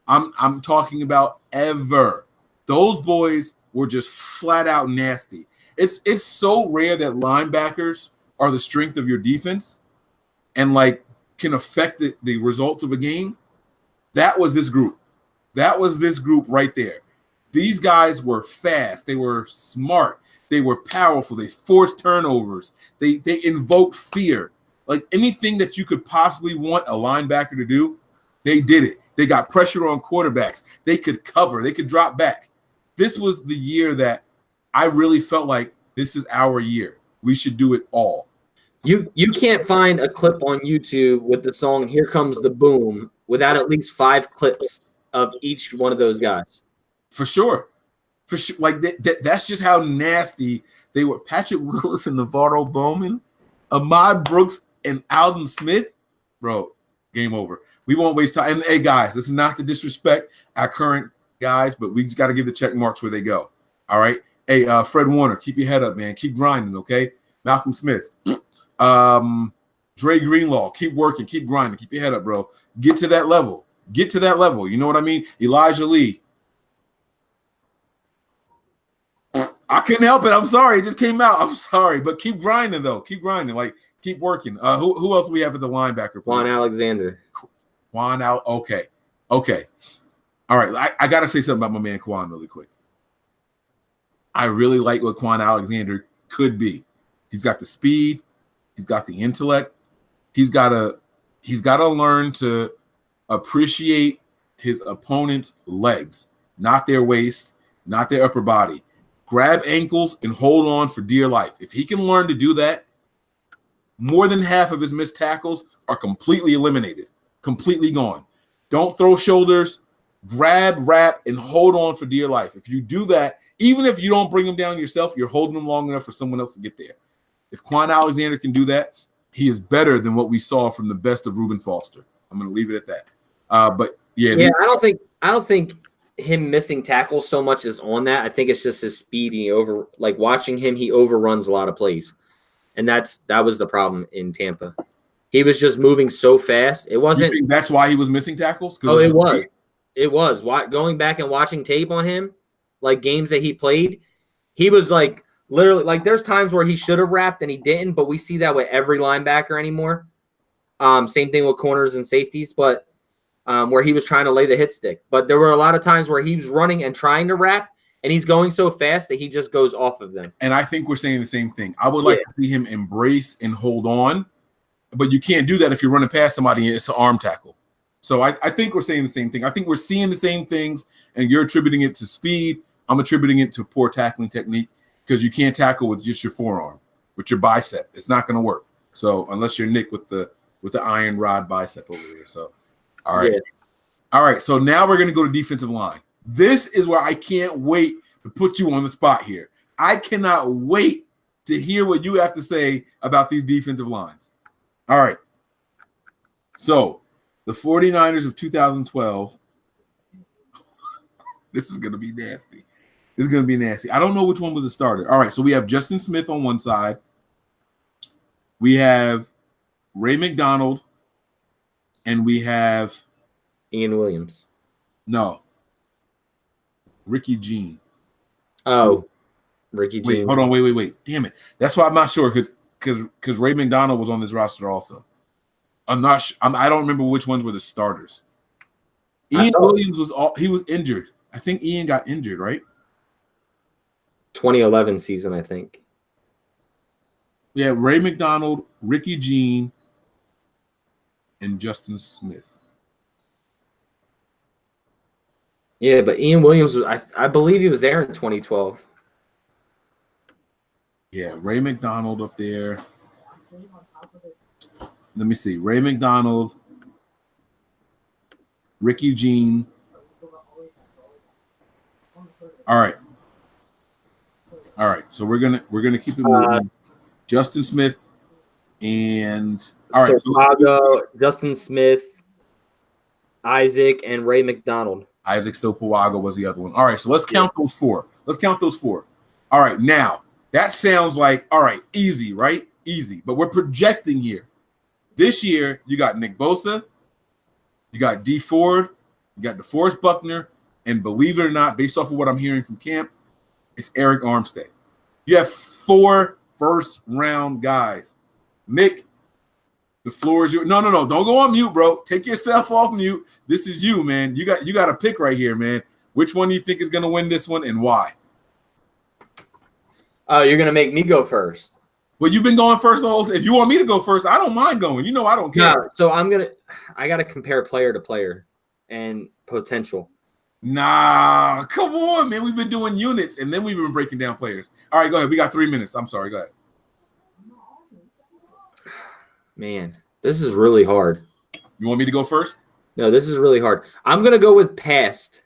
I'm talking about ever. Those boys were just flat out nasty. It's so rare that linebackers are the strength of your defense and like can affect the results of a game. That was this group. Right there. These guys were fast. They were smart. They were powerful. They forced turnovers. They invoked fear. Like anything that you could possibly want a linebacker to do, they did it. They got pressure on quarterbacks. They could cover. They could drop back. This was the year that I really felt like this is our year. We should do it all. You can't find a clip on YouTube with the song "Here Comes the Boom" without at least 5 clips of each one of those guys. For sure. For sure. Like that's just how nasty they were. Patrick Willis and Navarro Bowman, Ahmad Brooks and Alden Smith. Bro, game over. We won't waste time. And hey, guys, this is not to disrespect our current guys, but we just got to give the check marks where they go. All right. Hey, Fred Warner, keep your head up, man. Keep grinding, okay? Malcolm Smith. Dre Greenlaw, keep working, keep grinding, keep your head up, bro. Get to that level. Get to that level. You know what I mean? Elijah Lee. I couldn't help it. I'm sorry. It just came out. I'm sorry. But keep grinding, though. Keep grinding. Like, keep working. Who else do we have at the linebacker? Juan Alexander. Okay. All right. I got to say something about my man Quan really quick. I really like what Quan Alexander could be. He's got the speed. He's got the intellect. He's got to learn to appreciate his opponent's legs, not their waist, not their upper body. Grab ankles and hold on for dear life. If he can learn to do that, more than half of his missed tackles are completely eliminated, completely gone. Don't throw shoulders, grab, wrap, and hold on for dear life. If you do that, even if you don't bring him down yourself, you're holding him long enough for someone else to get there. If Quan Alexander can do that, he is better than what we saw from the best of Reuben Foster. I'm going to leave it at that. But yeah, I don't think him missing tackles so much is on that. I think it's just his speed. Watching him, he overruns a lot of plays, and that was the problem in Tampa. He was just moving so fast. It wasn't. You think that's why he was missing tackles? Oh, it was. It was. Going back and watching tape on him, like games that he played, he was like. Literally, like there's times where he should have wrapped and he didn't, but we see that with every linebacker anymore. Same thing with corners and safeties, but where he was trying to lay the hit stick. But there were a lot of times where he was running and trying to wrap, and he's going so fast that he just goes off of them. And I think we're saying the same thing. I would like to see him embrace and hold on, but you can't do that if you're running past somebody and it's an arm tackle. So I think we're saying the same thing. I think we're seeing the same things, and you're attributing it to speed. I'm attributing it to poor tackling technique. Because you can't tackle with just your forearm, with your bicep. It's not going to work. So unless you're Nick with the iron rod bicep over here. So all right. Yeah. All right. So now we're going to go to defensive line. This is where I can't wait to put you on the spot here. I cannot wait to hear what you have to say about these defensive lines. All right. So the 49ers of 2012. This is going to be nasty. It's going to be nasty. I don't know which one was the starter. All right, so we have Justin Smith on one side. We have Ray McDonald, and we have Ian Williams. No. Ricky Jean. Oh, Ricky Jean. Wait, hold on. Wait. Damn it. That's why I'm not sure because Ray McDonald was on this roster also. I'm not. I don't remember which ones were the starters. Ian Williams was injured. I think Ian got injured, right? 2011 season, I think. Yeah, Ray McDonald, Ricky Jean, and Justin Smith. Yeah, but Ian Williams, I believe he was there in 2012. Yeah, Ray McDonald up there. Let me see. Ray McDonald, Ricky Jean. All right. So we're gonna keep it moving. Justin Smith and all right. Chicago, Justin Smith, Isaac, and Ray McDonald. Isaac Sopoaga was the other one. All right. So let's count those four. All right. Now that sounds like easy, right? Easy. But we're projecting here. This year you got Nick Bosa, you got Dee Ford, you got DeForest Buckner, and believe it or not, based off of what I'm hearing from camp, it's Eric Armstead. You have 4 first-round guys. Nick, the floor is yours. No. Don't go on mute, bro. Take yourself off mute. This is you, man. You got a pick right here, man. Which one do you think is going to win this one and why? Oh, you're going to make me go first. Well, you've been going first the whole time. If you want me to go first, I don't mind going. I don't care. No, so I got to compare player to player and potential. Nah, come on, man. We've been doing units, and then we've been breaking down players. All right, go ahead. We got 3 minutes. I'm sorry. Go ahead. Man, this is really hard. You want me to go first? No, this is really hard. I'm going to go with past.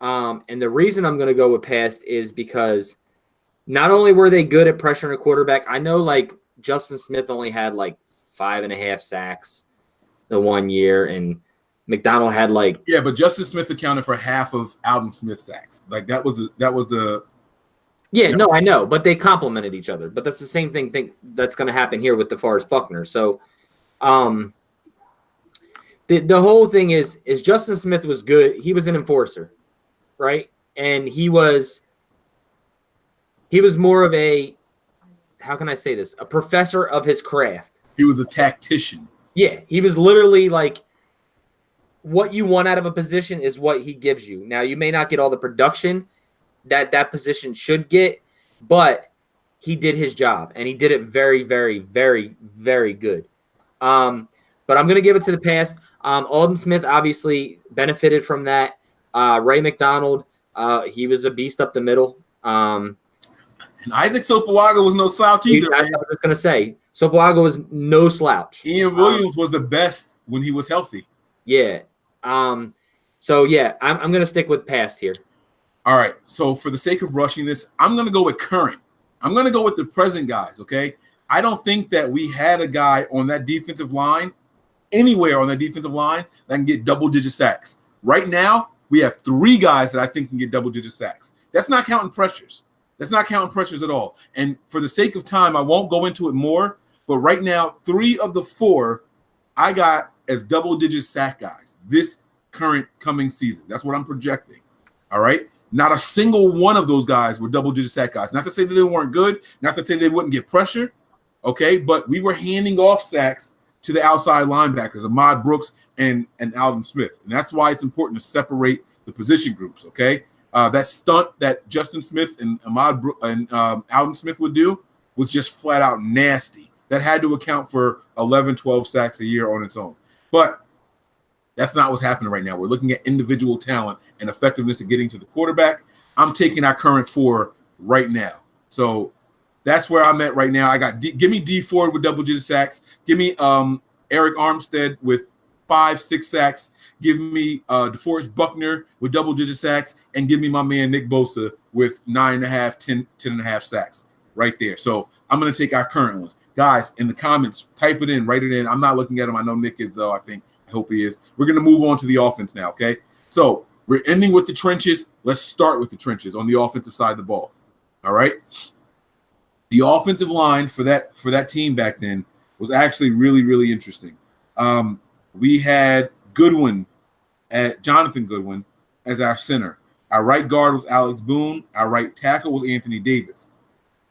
And the reason I'm going to go with past is because not only were they good at pressuring a quarterback, I know like Justin Smith only had like 5.5 sacks the one year, and McDonald had like Yeah, but Justin Smith accounted for half of Alden Smith's sacks. Like that was the yeah, no, I know, but they complemented each other. But that's the same thing that's going to happen here with DeForest Buckner. So, the whole thing is Justin Smith was good. He was an enforcer, right? And he was more of a, how can I say this? A professor of his craft. He was a tactician. Yeah, he was literally like, what you want out of a position is what he gives you. Now, you may not get all the production that position should get, but he did his job, and he did it very, very, very, very good. But I'm going to give it to the past. Alden Smith obviously benefited from that. Ray McDonald, he was a beast up the middle. And Isaac Sopoaga was no slouch either. I was just going to say, Sopoaga was no slouch. Ian Williams was the best when he was healthy. Yeah. So, yeah, I'm going to stick with past here. All right. So for the sake of rushing this, I'm going to go with current. I'm going to go with the present guys, okay? I don't think that we had a guy on that defensive line, anywhere on that defensive line, that can get double-digit sacks. Right now, we have 3 guys that I think can get double-digit sacks. That's not counting pressures. That's not counting pressures at all. And for the sake of time, I won't go into it more. But right now, 3 of the 4 I got as double-digit sack guys this current coming season. That's what I'm projecting, all right? Not a single one of those guys were double-digit sack guys. Not to say that they weren't good, not to say they wouldn't get pressure, okay? But we were handing off sacks to the outside linebackers, Ahmad Brooks and Alden Smith. And that's why it's important to separate the position groups, okay? That stunt that Justin Smith and Alden Smith would do was just flat out nasty. That had to account for 11, 12 sacks a year on its own. But that's not what's happening right now. We're looking at individual talent and effectiveness of getting to the quarterback. I'm taking our current 4 right now. So that's where I'm at right now. I got give me D Ford with double-digit sacks. Give me Eric Armstead with 5, 6 sacks. Give me DeForest Buckner with double-digit sacks, and give me my man Nick Bosa with 9.5, 10.5 sacks right there. So I'm going to take our current ones. Guys, in the comments, type it in, write it in. I'm not looking at them. I know Nick is, though, I hope he is. We're going to move on to the offense now, okay? So we're ending with the trenches. Let's start with the trenches on the offensive side of the ball, all right? The offensive line for that team back then was actually really, really interesting. We had Jonathan Goodwin as our center. Our right guard was Alex Boone. Our right tackle was Anthony Davis,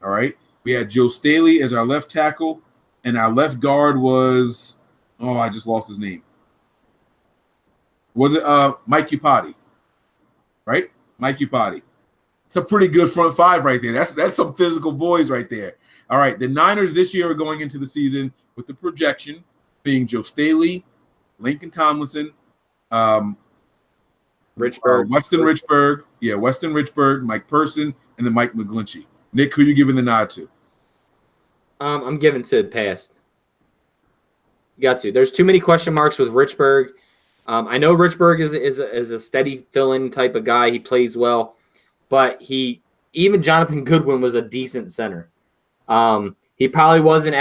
all right? We had Joe Staley as our left tackle, and our left guard was – I just lost his name. Was it Mike Iupati, right? Mike Iupati. It's a pretty good front 5 right there. That's some physical boys right there. All right, the Niners this year are going into the season with the projection being Joe Staley, Lincoln Tomlinson, Richburg, Weston Richburg, Mike Person, and then Mike McGlinchey. Nick, who you giving the nod to? I'm giving to past. You got to. There's too many question marks with Richburg. I know Richburg is a steady fill-in type of guy. He plays well, but even Jonathan Goodwin was a decent center. He probably wasn't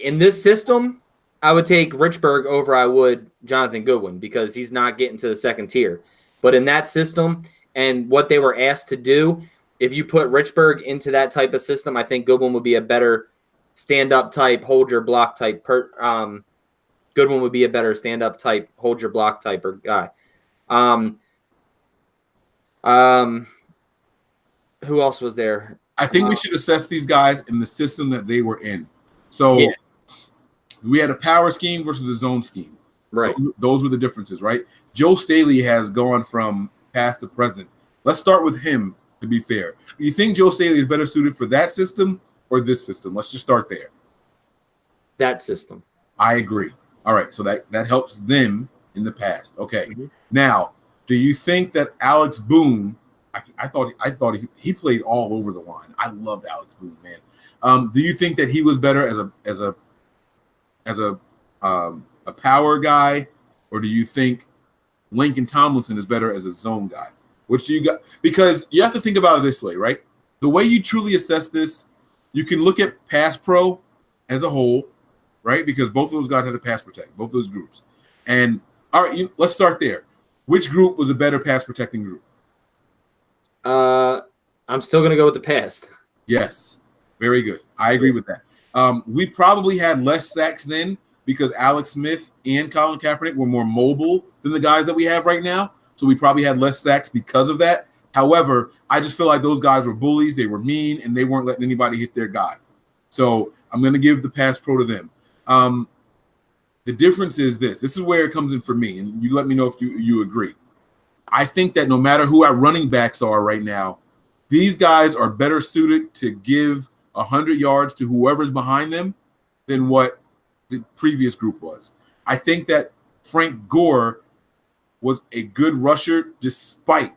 in this system. I would take Richburg over I would Jonathan Goodwin because he's not getting to the second tier. But in that system and what they were asked to do, if you put Richburg into that type of system, I think Goodwin would be a better stand-up type, hold your block type. Goodwin would be a better stand-up type, hold your block type or guy. Who else was there? I think we should assess these guys in the system that they were in. So we had a power scheme versus a zone scheme. Right. Those were the differences, right? Joe Staley has gone from past to present. Let's start with him, to be fair. Do you think Joe Staley is better suited for that system or this system? Let's just start there. That system. I agree. All right, so that helps them in the past. Okay. Mm-hmm. Now, do you think that Alex Boone? I thought he played all over the line. I loved Alex Boone, man. Do you think that he was better as a power guy, or do you think Lincoln Tomlinson is better as a zone guy. Which do you got? Because you have to think about it this way, right? The way you truly assess this, you can look at pass pro as a whole, right? Because both of those guys have to pass protect, both those groups. And all right, let's start there. Which group was a better pass protecting group? I'm still gonna go with the pass. Yes, very good. I agree with that. We probably had less sacks then because Alex Smith and Colin Kaepernick were more mobile than the guys that we have right now. So we probably had less sacks because of that. However, I just feel like those guys were bullies. They were mean, and they weren't letting anybody hit their guy. So I'm going to give the pass pro to them. The difference is this. This is where it comes in for me, and you let me know if you agree. I think that no matter who our running backs are right now, these guys are better suited to give 100 yards to whoever's behind them than what the previous group was. I think that Frank Gore was a good rusher despite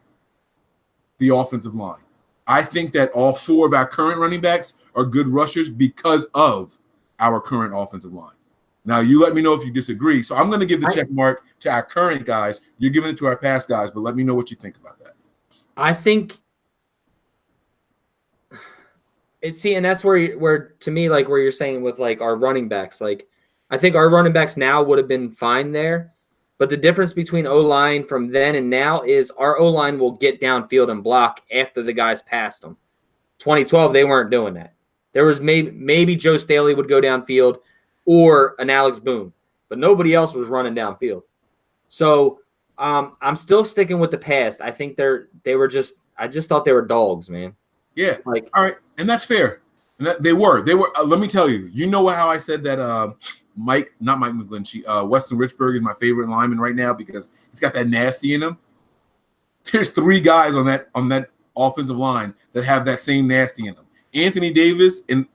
the offensive line. I think that all four of our current running backs are good rushers because of our current offensive line. Now, you let me know if you disagree. So I'm going to give the check mark to our current guys. You're giving it to our past guys, but let me know what you think about that. I think and that's where to me, like where you're saying with like our running backs, like I think our running backs now would have been fine there. But the difference between O-line from then and now is our O-line will get downfield and block after the guys passed them. 2012, they weren't doing that. There was maybe Joe Staley would go downfield or an Alex Boone, but nobody else was running downfield. So I'm still sticking with the past. I think I just thought they were dogs, man. Yeah. Like, all right. And that's fair. And they were. Let me tell you, you know how I said that not Mike McGlinchey, Weston Richburg is my favorite lineman right now because he's got that nasty in him. There's three guys on that offensive line that have that same nasty in them. Anthony Davis and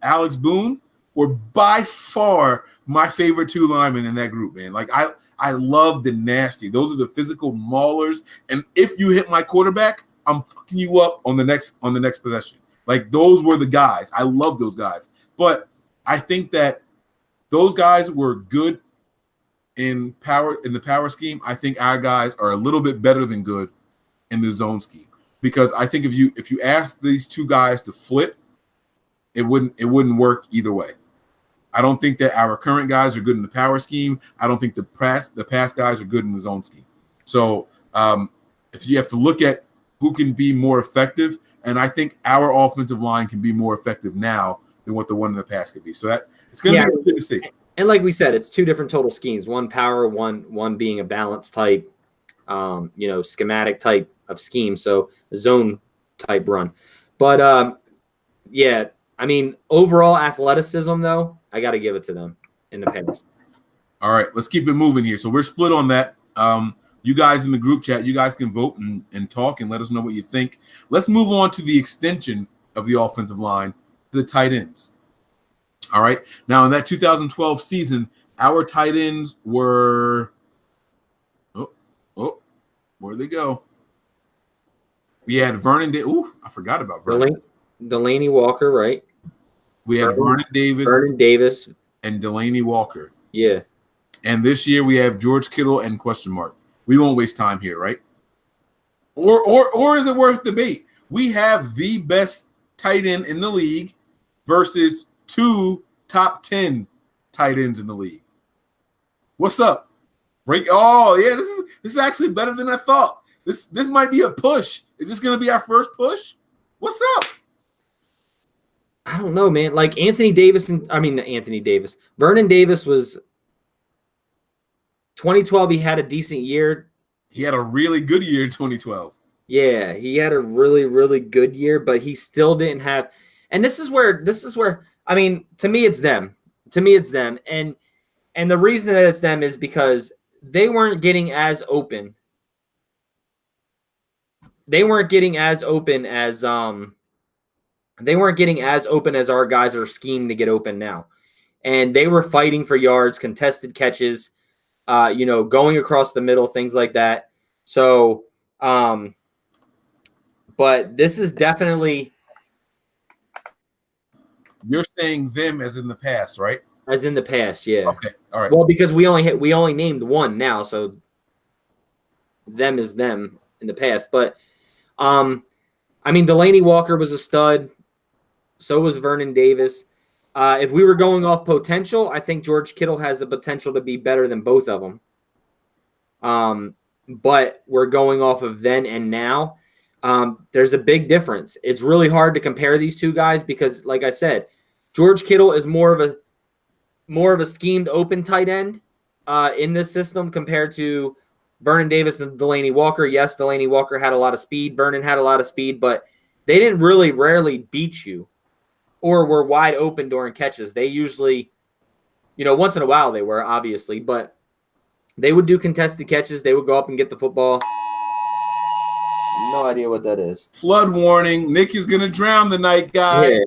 Alex Boone were by far my favorite two linemen in that group, man. Like I love the nasty. Those are the physical maulers. And if you hit my quarterback, I'm fucking you up on the next possession. Like those were the guys. I love those guys. But I think that those guys were good in the power scheme. I think our guys are a little bit better than good in the zone scheme. Because I think if you ask these two guys to flip, it wouldn't work either way. I don't think that our current guys are good in the power scheme. I don't think the past guys are good in the zone scheme. So if you have to look at who can be more effective, and I think our offensive line can be more effective now than what the one in the past could be. So that it's going to be good to see. And like we said, it's two different total schemes. One power, one being a balance type, schematic type of scheme. So a zone type run. But yeah, I mean, overall athleticism though, I got to give it to them in the past. All right, let's keep it moving here. So we're split on that. You guys in the group chat, you guys can vote and talk and let us know what you think. Let's move on to the extension of the offensive line, to the tight ends. All right. Now, in that 2012 season, our tight ends were where'd they go? We had Vernon. I forgot about Vernon. Delaney Walker, right? We had Vernon Davis, and Delaney Walker. Yeah. And this year we have George Kittle and question mark. We won't waste time here, right? Or is it worth debate? We have the best tight end in the league versus two top 10 tight ends in the league. What's up? Oh, yeah, this is actually better than I thought. This might be a push. Is this going to be our first push? What's up? I don't know, man. Like Vernon Davis was 2012. He had a decent year. He had a really good year in 2012. Yeah, he had a really, really good year, but he still didn't have. And this is where, I mean, to me, it's them. And the reason that it's them is because they weren't getting as open. They weren't getting as open as our guys are schemed to get open now. And they were fighting for yards, contested catches, going across the middle, things like that. So, but this is definitely. You're saying them as in the past, right? As in the past, yeah. Okay, all right. Well, because we only named one now, so. them as them in the past. But, I mean, Delaney Walker was a stud. So was Vernon Davis. If we were going off potential, I think George Kittle has the potential to be better than both of them. But we're going off of then and now. There's a big difference. It's really hard to compare these two guys because, like I said, George Kittle is more of a schemed open tight end in this system compared to Vernon Davis and Delaney Walker. Yes, Delaney Walker had a lot of speed. Vernon had a lot of speed, but they didn't rarely beat you or were wide open during catches. They usually, once in a while they were, obviously, but they would do contested catches. They would go up and get the football. No idea what that is. Flood warning. Nick is going to drown tonight, guys. Yeah.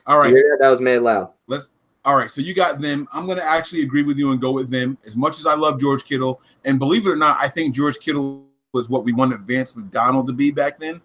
All right. That was made loud. All right, so you got them. I'm going to actually agree with you and go with them. As much as I love George Kittle, and believe it or not, I think George Kittle was what we wanted Vance McDonald to be back then.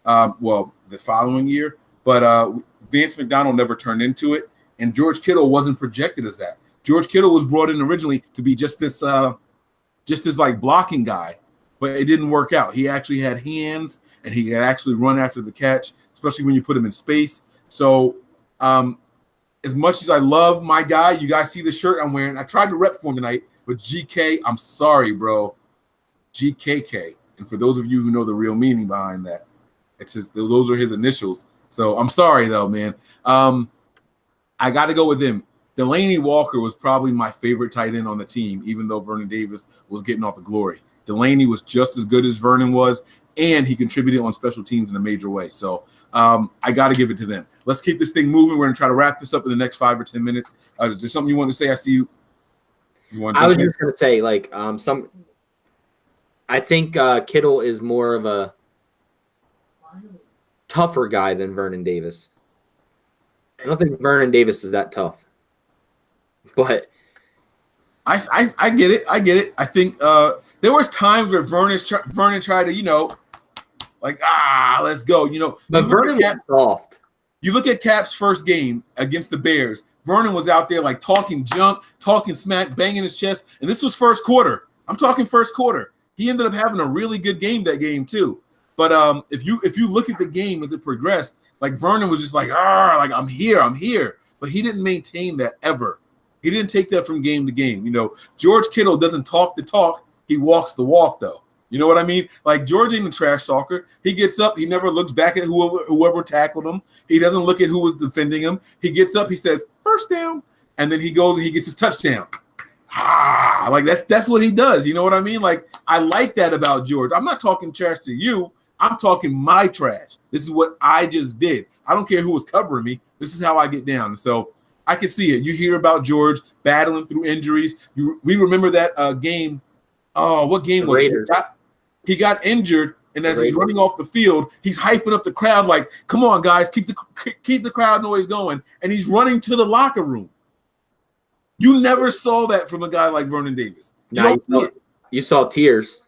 The following year. But Vance McDonald never turned into it, and George Kittle wasn't projected as that. George Kittle was brought in originally to be just this like blocking guy, but it didn't work out. He actually had hands, and he could actually run after the catch, especially when you put him in space. So as much as I love my guy, you guys see the shirt I'm wearing. I tried to rep for him tonight, but GK, I'm sorry, bro. GKK. And for those of you who know the real meaning behind that, those are his initials. So I'm sorry, though, man. I got to go with him. Delaney Walker was probably my favorite tight end on the team, even though Vernon Davis was getting all the glory. Delaney was just as good as Vernon was, and he contributed on special teams in a major way. So I got to give it to them. Let's keep this thing moving. We're going to try to wrap this up in the next 5 or 10 minutes. Is there something you want to say? I see you. I was just going to say, I think Kittle is more of a tougher guy than Vernon Davis. I don't think Vernon Davis is that tough. But I get it. I get it. I think there was times where Vernon tried to, let's go. But Vernon was soft. You look at Cap's first game against the Bears. Vernon was out there like talking junk, talking smack, banging his chest. And this was first quarter. I'm talking first quarter. He ended up having a really good game that game too. But if you look at the game as it progressed, like Vernon was just like I'm here. But he didn't maintain that ever. He didn't take that from game to game. George Kittle doesn't talk the talk. He walks the walk, though. You know what I mean? Like, George ain't a trash talker. He gets up. He never looks back at whoever tackled him. He doesn't look at who was defending him. He gets up. He says, first down. And then he goes and he gets his touchdown. Like, that's what he does. You know what I mean? Like, I like that about George. I'm not talking trash to you. I'm talking my trash. This is what I just did. I don't care who was covering me. This is how I get down. So I can see it. You hear about George battling through injuries. We remember that game. Oh, what game was it? He got injured, and as he's running off the field, he's hyping up the crowd like, come on, guys, keep the crowd noise going. And he's running to the locker room. You never saw that from a guy like Vernon Davis. You saw tears.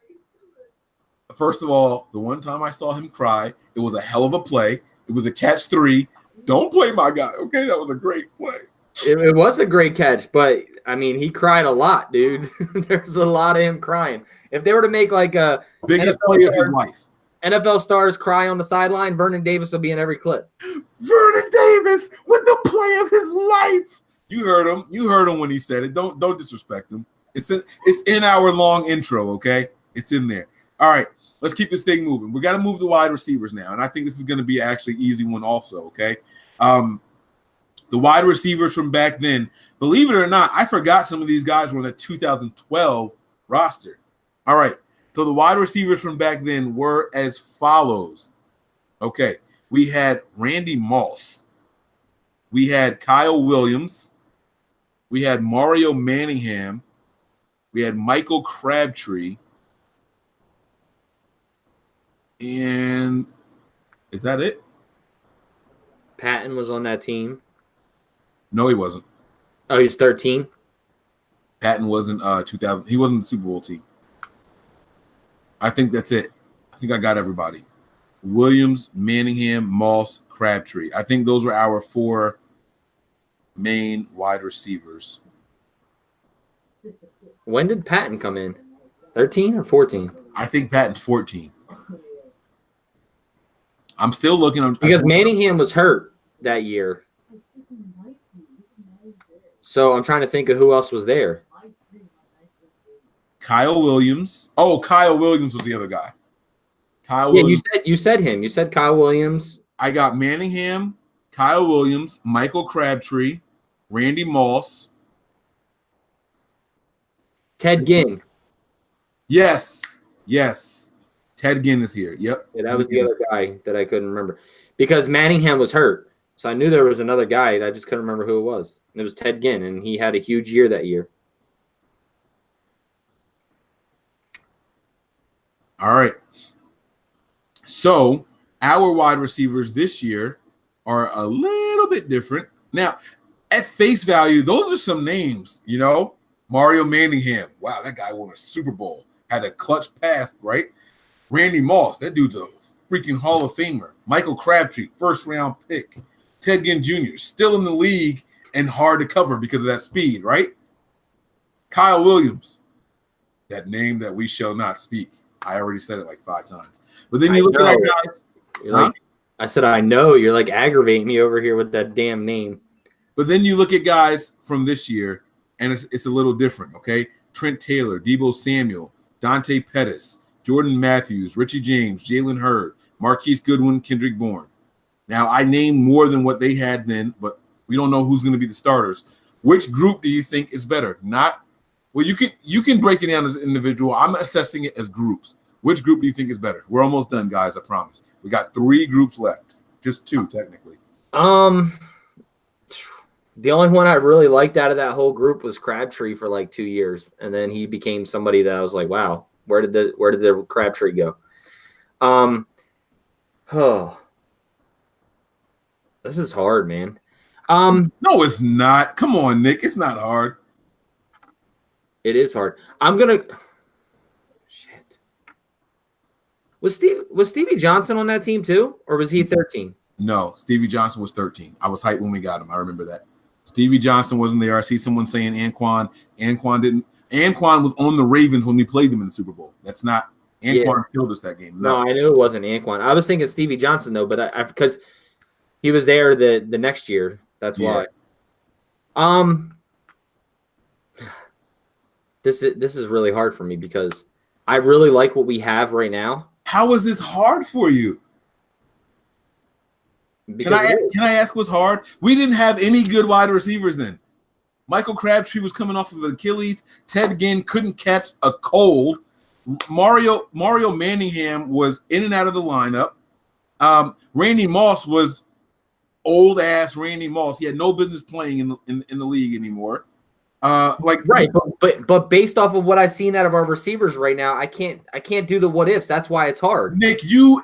First of all, the one time I saw him cry, it was a hell of a play. It was a catch 3. Don't play my guy, okay? That was a great play. It was a great catch, but, I mean, he cried a lot, dude. There's a lot of him crying. If they were to make like a biggest play of his life, NFL stars cry on the sideline, Vernon Davis will be in every clip. Vernon Davis with the play of his life. You heard him. You heard him when he said it. Don't disrespect him. It's in our long intro, okay? It's in there. All right, let's keep this thing moving. We got to move the wide receivers now, and I think this is going to be actually easy one also, okay? The wide receivers from back then, believe it or not, I forgot some of these guys were on the 2012 roster. All right, so the wide receivers from back then were as follows. Okay, we had Randy Moss. We had Kyle Williams. We had Mario Manningham. We had Michael Crabtree. And is that it? Patton was on that team. No, he wasn't. Oh, he's 13? Patton wasn't 2000. He wasn't the Super Bowl team. I think that's it. I think I got everybody. Williams, Manningham, Moss, Crabtree. I think those were our 4 main wide receivers. When did Patton come in? 13 or 14? I think Patton's 14. I'm still looking. Because Manningham was hurt that year. So I'm trying to think of who else was there. Kyle Williams. Oh, Kyle Williams was the other guy. Kyle Williams. You said him. You said Kyle Williams. I got Manningham, Kyle Williams, Michael Crabtree, Randy Moss. Ted Ginn. Yes. Ted Ginn is here. Yep. Yeah, that was the other guy that I couldn't remember. Because Manningham was hurt. So I knew there was another guy. I just couldn't remember who it was. And it was Ted Ginn, and he had a huge year that year. All right. So our wide receivers this year are a little bit different. Now, at face value, those are some names, you know. Mario Manningham. Wow, that guy won a Super Bowl. Had a clutch pass, right? Randy Moss. That dude's a freaking Hall of Famer. Michael Crabtree, first-round pick. Ted Ginn Jr., still in the league and hard to cover because of that speed, right? Kyle Williams, that name that we shall not speak. I already said it like 5 times. But then you look at that, guys. Like, I said, I know. You're like aggravating me over here with that damn name. But then you look at guys from this year, and it's a little different, okay? Trent Taylor, Deebo Samuel, Dante Pettis, Jordan Matthews, Richie James, Jalen Hurd, Marquise Goodwin, Kendrick Bourne. Now, I named more than what they had then, but we don't know who's going to be the starters. Which group do you think is better? Well, you can break it down as an individual. I'm assessing it as groups. Which group do you think is better? We're almost done, guys, I promise. We got 3 groups left. Just 2, technically. The only one I really liked out of that whole group was Crabtree for like 2 years. And then he became somebody that I was like, wow, where did the Crabtree go? This is hard, man. No, it's not. Come on, Nick. It's not hard. It is hard. Shit. Was Stevie Johnson on that team too? Or was he 13? No, Stevie Johnson was 13. I was hyped when we got him. I remember that. Stevie Johnson wasn't there. I see someone saying Anquan. Anquan was on the Ravens when we played them in the Super Bowl. That's not Anquan killed us that game. No, I knew it wasn't Anquan. I was thinking Stevie Johnson though, but because he was there the next year. That's why. This is really hard for me because I really like what we have right now. How is this hard for you? Can I ask what's hard? We didn't have any good wide receivers then. Michael Crabtree was coming off of Achilles. Ted Ginn couldn't catch a cold. Mario Manningham was in and out of the lineup. Randy Moss was old ass Randy Moss. He had no business playing in the league anymore. Right, but based off of what I've seen out of our receivers right now, I can't do the what ifs. That's why it's hard. Nick, you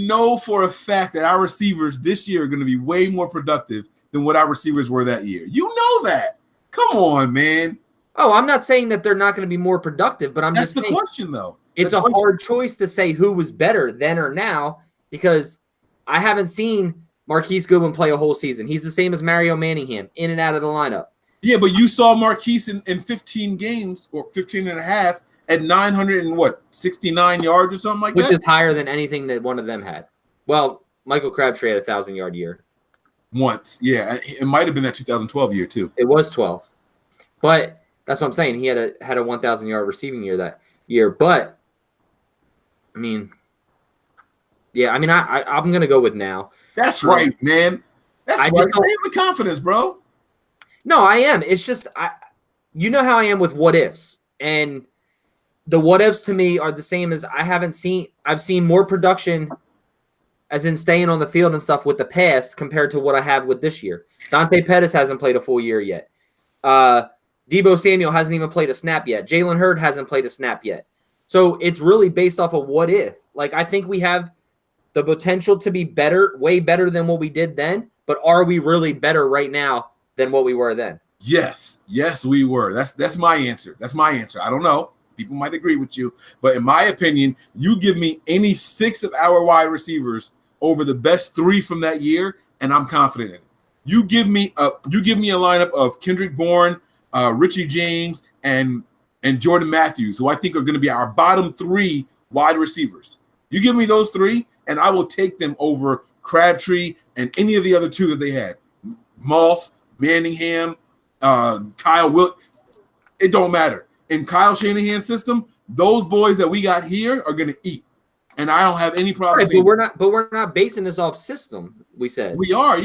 know for a fact that our receivers this year are going to be way more productive than what our receivers were that year. You know that. Come on, man. Oh, I'm not saying that they're not going to be more productive, but That's the question, though. It's a hard choice to say who was better then or now because I haven't seen Marquise Goodwin play a whole season. He's the same as Mario Manningham, in and out of the lineup. Yeah, but you saw Marquise in 15 games or 15 and a half at 969 yards or something like that. Which is higher than anything that one of them had. Well, Michael Crabtree had a 1,000-yard year. Once, yeah. It might have been that 2012 year, too. It was 12. But that's what I'm saying. He had a 1,000-yard receiving year that year. But, I mean, yeah, I mean, I'm going to go with now. That's right, man. That's right. I have the confidence, bro. No, I am. It's just, you know how I am with what ifs. And the what ifs to me are the same as I've seen more production as in staying on the field and stuff with the past compared to what I have with this year. Dante Pettis hasn't played a full year yet. Deebo Samuel hasn't even played a snap yet. Jalen Hurd hasn't played a snap yet. So it's really based off of what if. Like, I think we have the potential to be better, way better than what we did then. But are we really better right now than what we were then? Yes, we were. That's my answer. That's my answer. I don't know. People might agree with you, but in my opinion, you give me any 6 of our wide receivers over the best 3 from that year, and I'm confident in it. You give me a lineup of Kendrick Bourne, Richie James, and Jordan Matthews, who I think are going to be our bottom 3 wide receivers. You give me those three, and I will take them over Crabtree and any of the other two that they had. Moss, Manningham, Kyle Wilt. It don't matter. In Kyle Shanahan's system, those boys that we got here are going to eat. And I don't have any problem. Right, but we're not basing this off system. We said we are,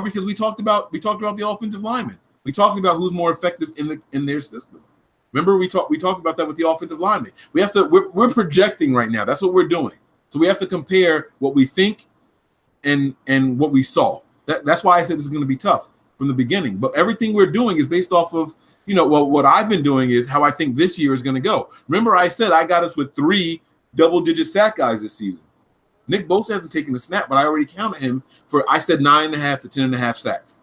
because we talked about the offensive linemen. We talked about who's more effective in their system. Remember, we talked about that with the offensive linemen. We're projecting right now. That's what we're doing. So we have to compare what we think and what we saw. That's why I said this is going to be tough from the beginning. But everything we're doing is based off of, what I've been doing is how I think this year is going to go. Remember, I said I got us with 3 double-digit sack guys this season. Nick Bosa hasn't taken a snap, but I already counted him for, I said 9.5 to 10.5 sacks.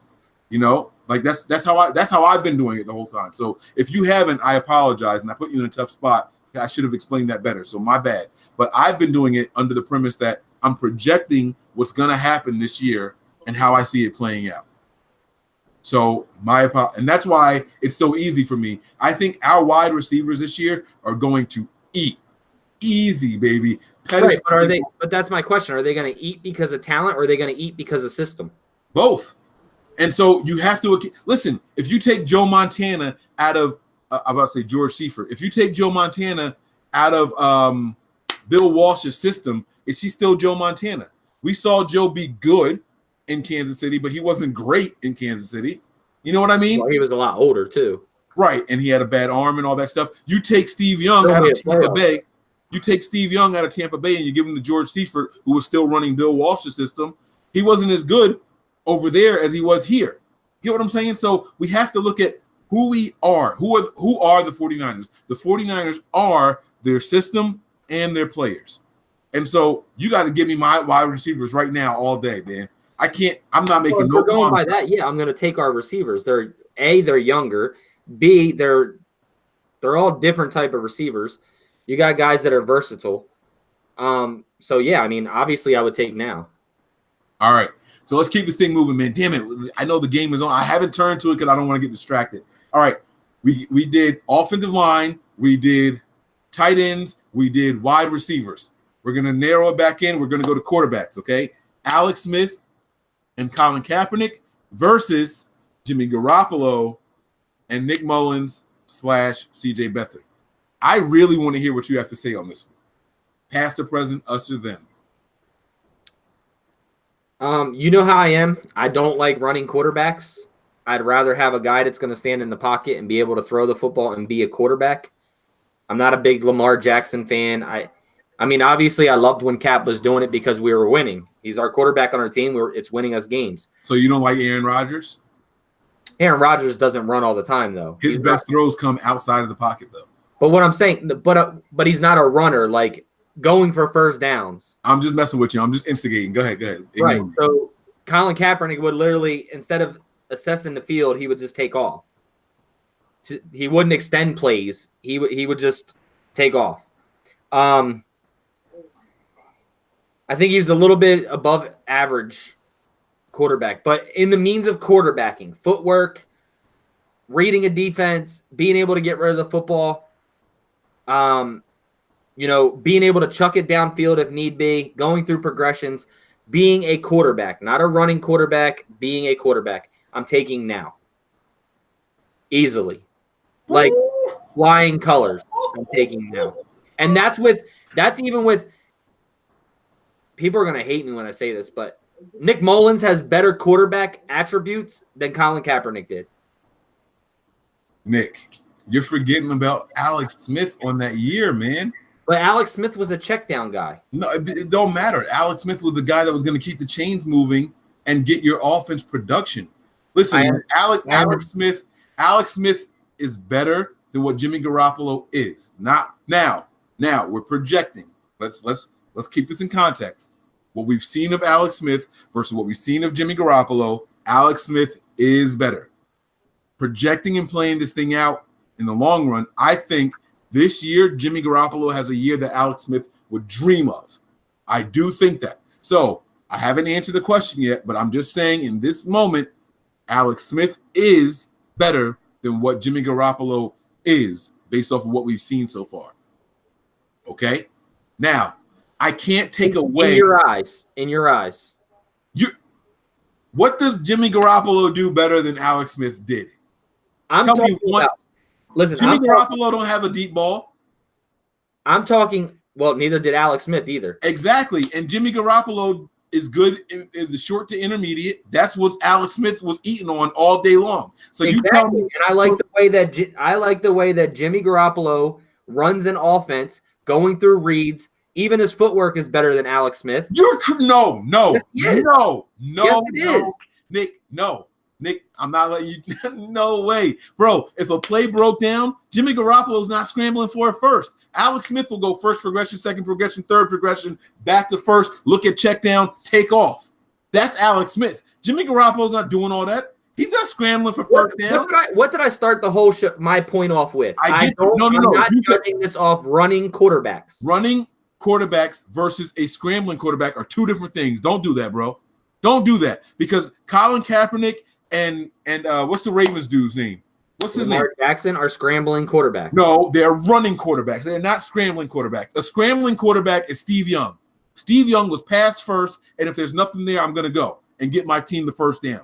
That's how I've been doing it the whole time. So if you haven't, I apologize, and I put you in a tough spot. I should have explained that better. So my bad. But I've been doing it under the premise that I'm projecting what's going to happen this year and how I see it playing out. So and that's why it's so easy for me. I think our wide receivers this year are going to eat. Easy, baby. Right, but are they? But that's my question. Are they going to eat because of talent, or are they going to eat because of system? Both. And so you have to listen. If you take Joe Montana out of, I'm about to say George Seifert. If you take Joe Montana out of Bill Walsh's system, is he still Joe Montana? We saw Joe be good in Kansas City, but he wasn't great in Kansas City. You know what I mean? Well, he was a lot older too. Right, and he had a bad arm and all that stuff. You take Steve Young out of Tampa Bay. You take Steve Young out of Tampa Bay and you give him to George Seifert, who was still running Bill Walsh's system. He wasn't as good over there as he was here. You get what I'm saying? So we have to look at who we are. Who are the 49ers? The 49ers are their system and their players. And so you got to give me my wide receivers right now all day, man. I can't. I'm not making no. Going by that, yeah, I'm going to take our receivers. They're younger. B, they're all different type of receivers. You got guys that are versatile. So yeah, I mean, obviously, I would take now. All right, so let's keep this thing moving, man. Damn it, I know the game is on. I haven't turned to it because I don't want to get distracted. All right, we did offensive line, we did tight ends, we did wide receivers. We're gonna narrow it back in. We're gonna go to quarterbacks. Okay, Alex Smith and Colin Kaepernick versus Jimmy Garoppolo and Nick Mullins / CJ Beathard. I really want to hear what you have to say on this one. Past or present, us or them. You know how I am. I don't like running quarterbacks. I'd rather have a guy that's going to stand in the pocket and be able to throw the football and be a quarterback. I'm not a big Lamar Jackson fan. I mean, obviously, I loved when Cap was doing it because we were winning. He's our quarterback on our team. It's winning us games. So you don't like Aaron Rodgers? Aaron Rodgers doesn't run all the time, though. His best throws come outside of the pocket, though. But what I'm saying, but he's not a runner, like going for first downs. I'm just messing with you. I'm just instigating. Go ahead. Right. So Colin Kaepernick would literally, instead of assessing the field, he would just take off. He wouldn't extend plays. He would just take off. I think he was a little bit above average quarterback, but in the means of quarterbacking, footwork, reading a defense, being able to get rid of the football, being able to chuck it downfield if need be, going through progressions, being a quarterback, not a running quarterback, being a quarterback. I'm taking now. Easily. Like flying colors. I'm taking now. And that's even with people are going to hate me when I say this, but Nick Mullins has better quarterback attributes than Colin Kaepernick did. Nick, you're forgetting about Alex Smith on that year, man. But Alex Smith was a check down guy. No, it don't matter. Alex Smith was the guy that was going to keep the chains moving and get your offense production. Listen, Alex Smith is better than what Jimmy Garoppolo is. Not now. Now we're projecting. Let's keep this in context. What we've seen of Alex Smith versus what we've seen of Jimmy Garoppolo, Alex Smith is better. Projecting and playing this thing out in the long run, I think this year Jimmy Garoppolo has a year that Alex Smith would dream of. I do think that. So I haven't answered the question yet, but I'm just saying in this moment, Alex Smith is better than what Jimmy Garoppolo is based off of what we've seen so far. Okay? Now, I can't take In away your eyes. In your eyes. What does Jimmy Garoppolo do better than Alex Smith did? I'm Tell me talking one. about. Listen, Jimmy Garoppolo don't have a deep ball. I'm talking. Well, neither did Alex Smith either. Exactly, and Jimmy Garoppolo is good in the short to intermediate. That's what Alex Smith was eating on all day long. So Exactly. you tell me, and I like the way that Jimmy Garoppolo runs an offense, going through reads. Even his footwork is better than Alex Smith. no, Yes, he is. Yes, it is. Nick, no. Nick, I'm not letting you. No way, bro. If a play broke down, Jimmy Garoppolo's not scrambling for it first. Alex Smith will go first progression, second progression, third progression, back to first, look at check down, take off. That's Alex Smith. Jimmy Garoppolo's not doing all that. He's not scrambling for first down. What did I start the whole my point off with? I'm not starting this off running quarterbacks. Running quarterbacks versus a scrambling quarterback are two different things. Don't do that, bro. Don't do that because Colin Kaepernick and what's the Ravens dude's name? What's his name? Jackson are scrambling quarterbacks. No, they're running quarterbacks. They're not scrambling quarterbacks. A scrambling quarterback is Steve Young. Steve Young was pass first, and if there's nothing there, I'm going to go and get my team the first down.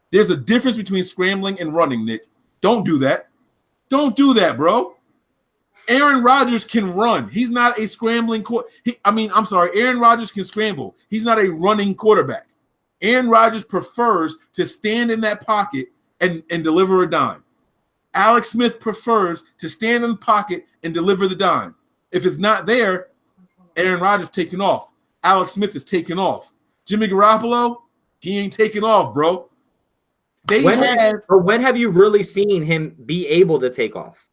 There's a difference between scrambling and running, Nick. Don't do that. Don't do that, bro. Aaron Rodgers can run. He's not a scrambling Aaron Rodgers can scramble. He's not a running quarterback. Aaron Rodgers prefers to stand in that pocket and deliver a dime. Alex Smith prefers to stand in the pocket and deliver the dime. If it's not there, Aaron Rodgers taking off. Alex Smith is taking off. Jimmy Garoppolo, he ain't taking off, bro. When have you really seen him be able to take off?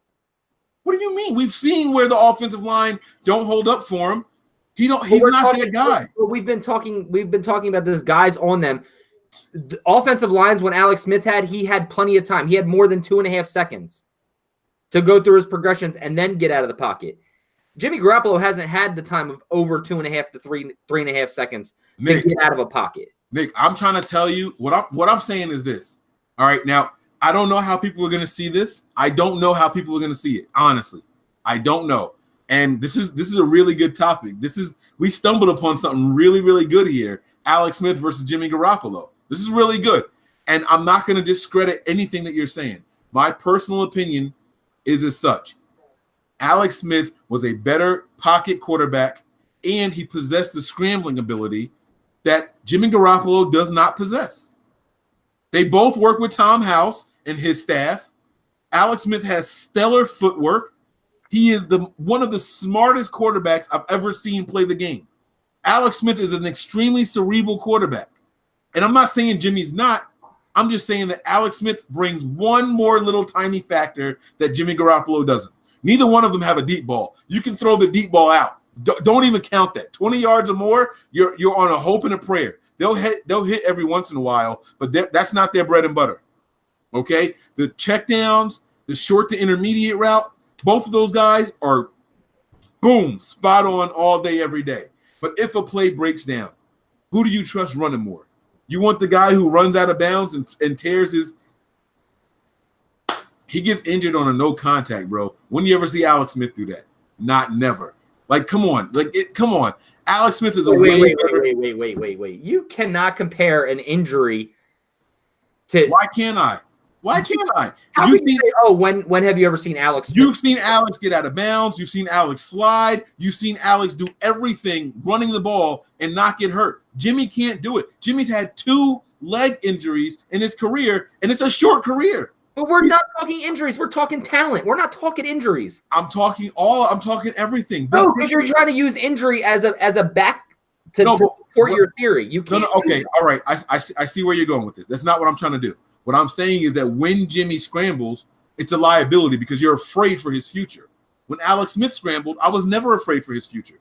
What do you mean? We've seen where the offensive line don't hold up for him. He's not that guy. We've been talking about this guys on them. The offensive lines when Alex Smith he had plenty of time. He had more than 2.5 seconds to go through his progressions and then get out of the pocket. Jimmy Garoppolo hasn't had the time of over 2.5 to 3.5 seconds to get out of a pocket. Nick, I'm trying to tell you what I'm saying is this. All right, now I don't know how people are going to see this. I don't know how people are going to see it. Honestly, I don't know. And this is a really good topic. We stumbled upon something really, really good here. Alex Smith versus Jimmy Garoppolo. This is really good. And I'm not going to discredit anything that you're saying. My personal opinion is as such. Alex Smith was a better pocket quarterback, and he possessed the scrambling ability that Jimmy Garoppolo does not possess. They both work with Tom House and his staff. Alex Smith has stellar footwork. He is one of the smartest quarterbacks I've ever seen play the game. Alex Smith is an extremely cerebral quarterback. And I'm not saying Jimmy's not. I'm just saying that Alex Smith brings one more little tiny factor that Jimmy Garoppolo doesn't. Neither one of them have a deep ball. You can throw the deep ball out. Don't even count that. 20 yards or more, you're on a hope and a prayer. They'll hit every once in a while, but that's not their bread and butter. Okay? The checkdowns, the short to intermediate route, both of those guys are boom, spot on all day, every day. But if a play breaks down, who do you trust running more? You want the guy who runs out of bounds and tears his – he gets injured on a no contact, bro. When you ever see Alex Smith do that? Not never. Like, come on. Come on. Alex Smith is wait. You cannot compare an injury to – Why can't I? Why can't I? How can you say, when have you ever seen Alex Smith? You've seen Alex get out of bounds. You've seen Alex slide. You've seen Alex do everything running the ball and not get hurt. Jimmy can't do it. Jimmy's had 2 leg injuries in his career, and it's a short career. But we're not talking injuries. We're talking talent. We're not talking injuries. I'm talking everything. No, because you're trying to use injury as a back to support your theory. You can't. Okay, all right. I see where you're going with this. That's not what I'm trying to do. What I'm saying is that when Jimmy scrambles, it's a liability because you're afraid for his future. When Alex Smith scrambled, I was never afraid for his future.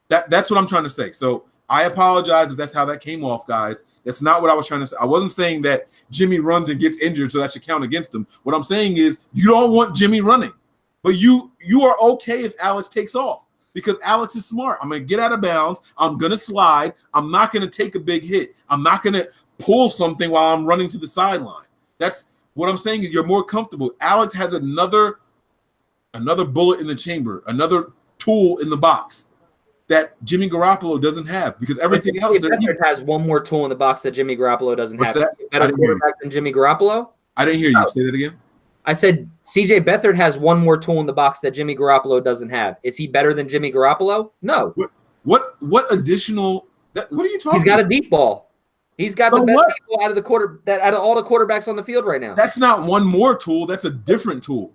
That's what I'm trying to say. So I apologize if that's how that came off, guys. That's not what I was trying to say. I wasn't saying that Jimmy runs and gets injured, so that should count against him. What I'm saying is you don't want Jimmy running, but you are okay if Alex takes off because Alex is smart. I'm going to get out of bounds. I'm going to slide. I'm not going to take a big hit. I'm not going to pull something while I'm running to the sideline. That's what I'm saying is you're more comfortable. Alex has another bullet in the chamber, another tool in the box. that Jimmy Garoppolo doesn't have because everything else that Beathard has one more tool in the box that Jimmy Garoppolo doesn't What's have. that? Better quarterback than Jimmy Garoppolo? I didn't hear you. No. Say that again. I said CJ Beathard has one more tool in the box that Jimmy Garoppolo doesn't have. Is he better than Jimmy Garoppolo? No. What additional? What are you talking? He's got about? a deep ball. He's got the best deep ball out of all the quarterbacks on the field right now. That's not one more tool. That's a different tool.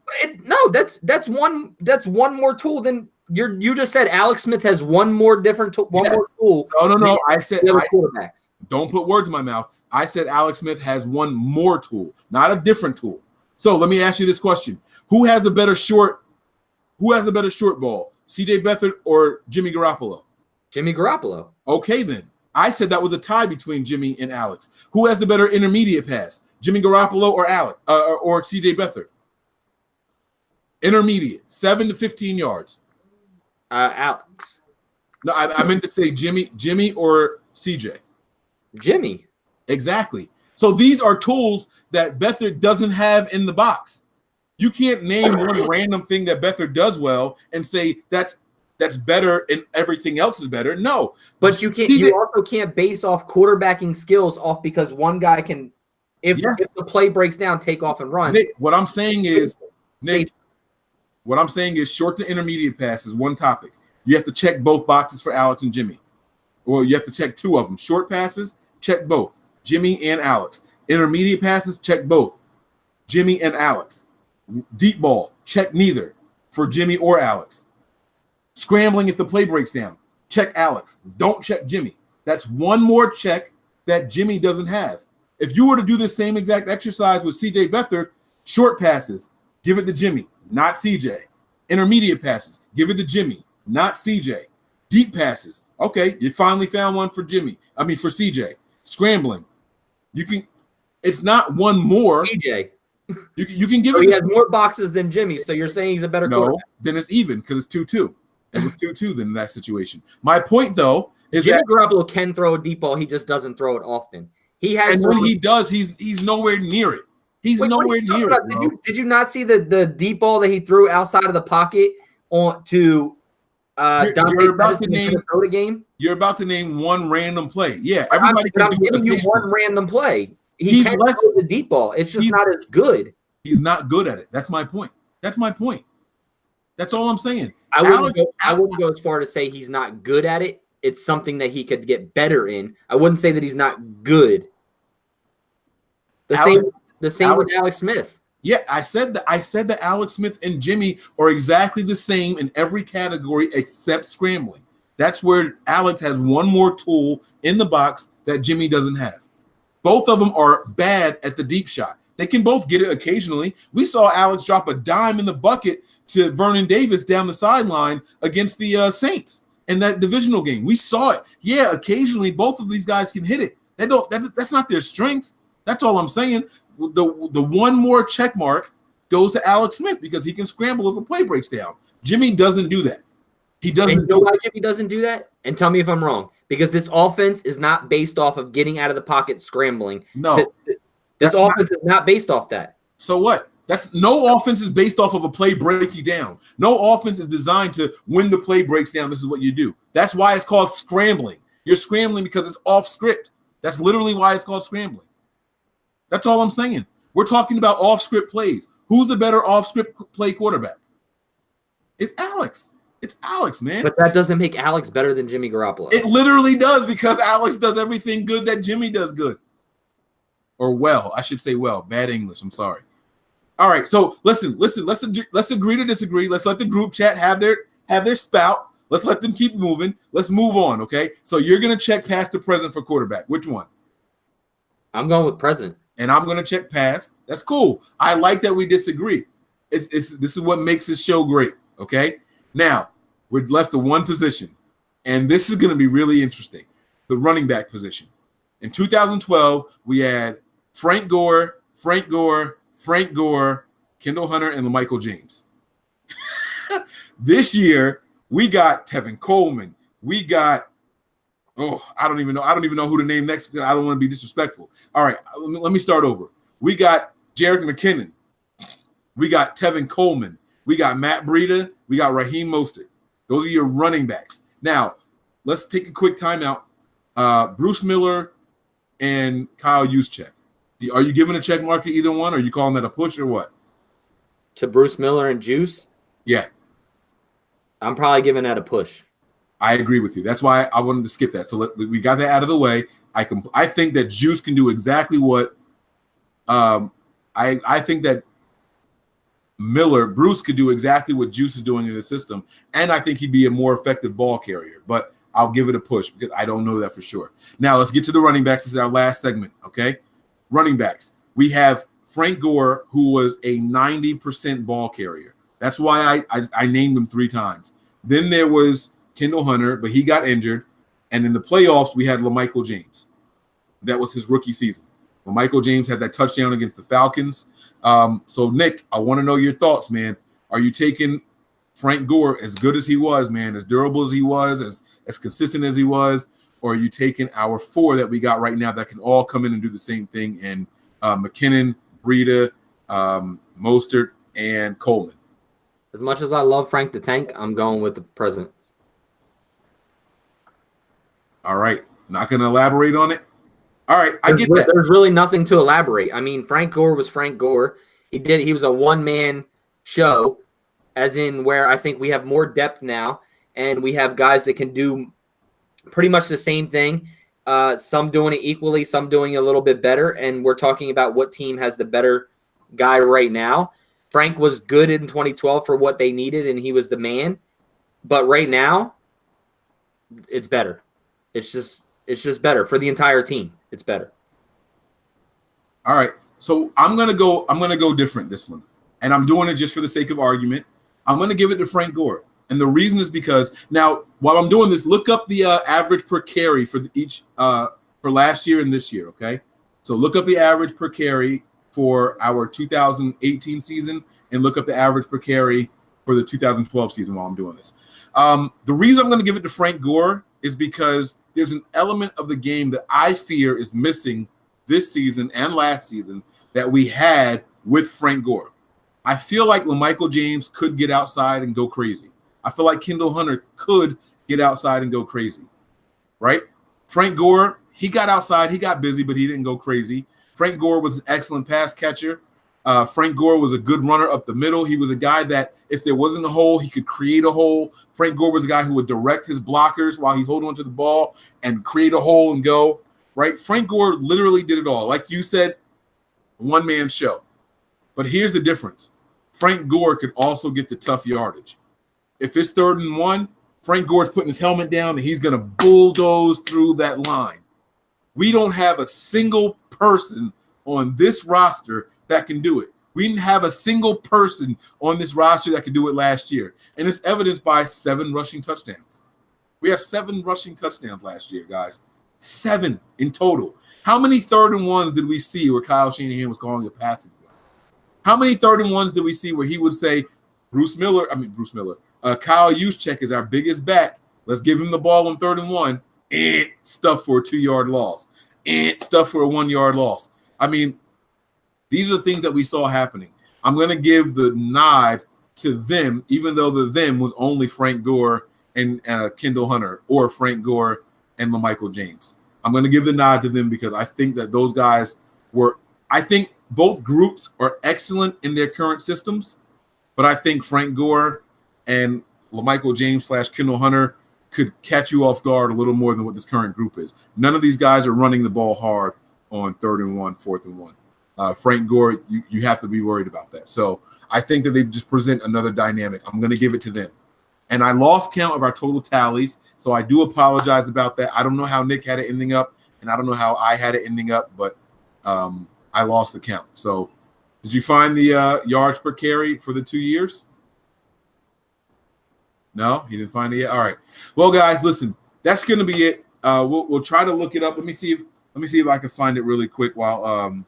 That's one more tool than you just said. Alex Smith has one more different tool. More tool. No. I said quarterbacks. Don't put words in my mouth. I said Alex Smith has one more tool, not a different tool. So let me ask you this question: Who has the better short ball, CJ Beathard or Jimmy Garoppolo? Jimmy Garoppolo. Okay, then. I said that was a tie between Jimmy and Alex. Who has the better intermediate pass, Jimmy Garoppolo or Alex or CJ Beathard? Intermediate, 7 to 15 yards. Alex. No, I meant to say Jimmy or CJ. Jimmy. Exactly. So these are tools that Beathard doesn't have in the box. You can't name one random thing that Beathard does well and say that's better and everything else is better. No. But you can't. You also can't base off quarterbacking skills off because one guy can, if the play breaks down, take off and run. Nick, what I'm saying is short to intermediate pass is one topic. You have to check both boxes for Alex and Jimmy. Well, you have to check two of them. Short passes, check both. Jimmy and Alex. Intermediate passes, check both. Jimmy and Alex. Deep ball, check neither for Jimmy or Alex. Scrambling if the play breaks down, check Alex. Don't check Jimmy. That's one more check that Jimmy doesn't have. If you were to do the same exact exercise with CJ Beathard, short passes, give it to Jimmy, not CJ. Intermediate passes, give it to Jimmy, not CJ. Deep passes, okay, you finally found one for CJ. Scrambling, it's not one more. CJ. You can give so it. He has more boxes than Jimmy, so you're saying he's a better quarterback. Then it's even because it's 2-2. It was 2-2 then in that situation. My point though is Jimmy Garoppolo can throw a deep ball. He just doesn't throw it often. He has, and when he does, he's nowhere near it. He's nowhere near it. Did you not see the deep ball that he threw outside of the pocket on to you're about to name Minnesota game? You're about to name one random play. Yeah, everybody can do it. I'm giving you one random play. He can throw the deep ball. It's just not as good. He's not good at it. That's my point. That's all I'm saying. I wouldn't go as far to say he's not good at it. It's something that he could get better in. I wouldn't say that he's not good. The same with Alex Smith. Yeah, I said that Alex Smith and Jimmy are exactly the same in every category except scrambling. That's where Alex has one more tool in the box that Jimmy doesn't have. Both of them are bad at the deep shot. They can both get it occasionally. We saw Alex drop a dime in the bucket to Vernon Davis down the sideline against the Saints in that divisional game. We saw it. Yeah, occasionally both of these guys can hit it. That's not their strength. That's all I'm saying. The one more check mark goes to Alex Smith because he can scramble if a play breaks down. Jimmy doesn't do that. He doesn't. And you know why Jimmy doesn't do that? And tell me if I'm wrong. Because this offense is not based off of getting out of the pocket scrambling. No. This offense is not based off that. So what? No offense is based off of a play breaking down. No offense is designed to when the play breaks down, this is what you do. That's why it's called scrambling. You're scrambling because it's off script. That's literally why it's called scrambling. That's all I'm saying. We're talking about off script plays. Who's the better off script play quarterback? It's Alex. It's Alex, man. But that doesn't make Alex better than Jimmy Garoppolo. It literally does because Alex does everything good that Jimmy does good. Or well, I should say well. Bad English. I'm sorry. All right, so listen. Let's agree to disagree. Let's let the group chat have their spout. Let's let them keep moving. Let's move on, okay? So you're gonna check past the present for quarterback. Which one? I'm going with present. And I'm gonna check past. That's cool. I like that we disagree. This is what makes this show great. Okay. Now we're left to one position, and this is gonna be really interesting. The running back position. In 2012, we had Frank Gore, Kendall Hunter, and LaMichael James. This year, we got Tevin Coleman. We got, I don't even know who to name next because I don't want to be disrespectful. All right, let me start over. We got Jerick McKinnon. We got Tevin Coleman. We got Matt Breida. We got Raheem Mostert. Those are your running backs. Now, let's take a quick timeout. Bruce Miller and Kyle Juszczyk. Are you giving a check mark to either one? Or are you calling that a push or what? To Bruce Miller and Juice? Yeah. I'm probably giving that a push. I agree with you. That's why I wanted to skip that. So we got that out of the way. I think that Juice can do exactly what I think that Bruce could do exactly what Juice is doing in the system, and I think he'd be a more effective ball carrier. But I'll give it a push because I don't know that for sure. Now let's get to the running backs. This is our last segment, okay? Running backs. We have Frank Gore, who was a 90% ball carrier. That's why I named him 3 times. Then there was Kendall Hunter, but he got injured. And in the playoffs, we had LaMichael James. That was his rookie season. LaMichael James had that touchdown against the Falcons. So, Nick, I want to know your thoughts, man. Are you taking Frank Gore, as good as he was, man, as durable as he was, as consistent as he was, or are you taking our 4 that we got right now that can all come in and do the same thing in McKinnon, Breida, Mostert, and Coleman? As much as I love Frank the Tank, I'm going with the present. All right. Not going to elaborate on it. All right. I get that. There's really nothing to elaborate. I mean, Frank Gore was Frank Gore. He was a one-man show, as in where I think we have more depth now, and we have guys that can do pretty much the same thing. Some doing it equally, some doing it a little bit better, and we're talking about what team has the better guy right now. Frank was good in 2012 for what they needed, and he was the man. But right now, it's better. It's just better for the entire team. It's better. All right. So I'm gonna go different this one. And I'm doing it just for the sake of argument. I'm gonna give it to Frank Gore. And the reason is because now while I'm doing this, look up the average per carry for for last year and this year, okay? So look up the average per carry for our 2018 season and look up the average per carry for the 2012 season while I'm doing this. The reason I'm going to give it to Frank Gore is because there's an element of the game that I fear is missing this season and last season that we had with Frank Gore. I feel like LaMichael James could get outside and go crazy. I feel like Kendall Hunter could get outside and go crazy, right? Frank Gore, he got outside, he got busy, but he didn't go crazy. Frank Gore was an excellent pass catcher. Frank Gore was a good runner up the middle. He was a guy that if there wasn't a hole, he could create a hole. Frank Gore was a guy who would direct his blockers while he's holding onto the ball and create a hole and go, right? Frank Gore literally did it all. Like you said, one-man show. But here's the difference. Frank Gore could also get the tough yardage. If it's 3rd and 1, Frank Gore's putting his helmet down and he's going to bulldoze through that line. We don't have a single person on this roster that can do it. We didn't have a single person on this roster that could do it last year. And it's evidenced by 7 rushing touchdowns. We have 7 rushing touchdowns last year, guys. 7 in total. How many 3rd and 1s did we see where Kyle Shanahan was calling a passing play? How many 3rd and 1s did we see where he would say, Kyle Juszczyk is our biggest back. Let's give him the ball on 3rd and 1. And stuff for a 2-yard loss. And stuff for a 1-yard loss. I mean, these are the things that we saw happening. I'm going to give the nod to them, even though the them was only Frank Gore and Kendall Hunter or Frank Gore and LaMichael James. I'm going to give the nod to them because I think that those guys I think both groups are excellent in their current systems, but I think Frank Gore and LaMichael James / Kendall Hunter could catch you off guard a little more than what this current group is. None of these guys are running the ball hard on 3rd and 1, 4th and 1. Frank Gore, you have to be worried about that. So I think that they just present another dynamic. I'm going to give it to them. And I lost count of our total tallies, so I do apologize about that. I don't know how Nick had it ending up, and I don't know how I had it ending up, but I lost the count. So did you find the yards per carry for the 2 years? No, he didn't find it yet. All right. Well, guys, listen, that's going to be it. We'll try to look it up. Let me see if I can find it really quick while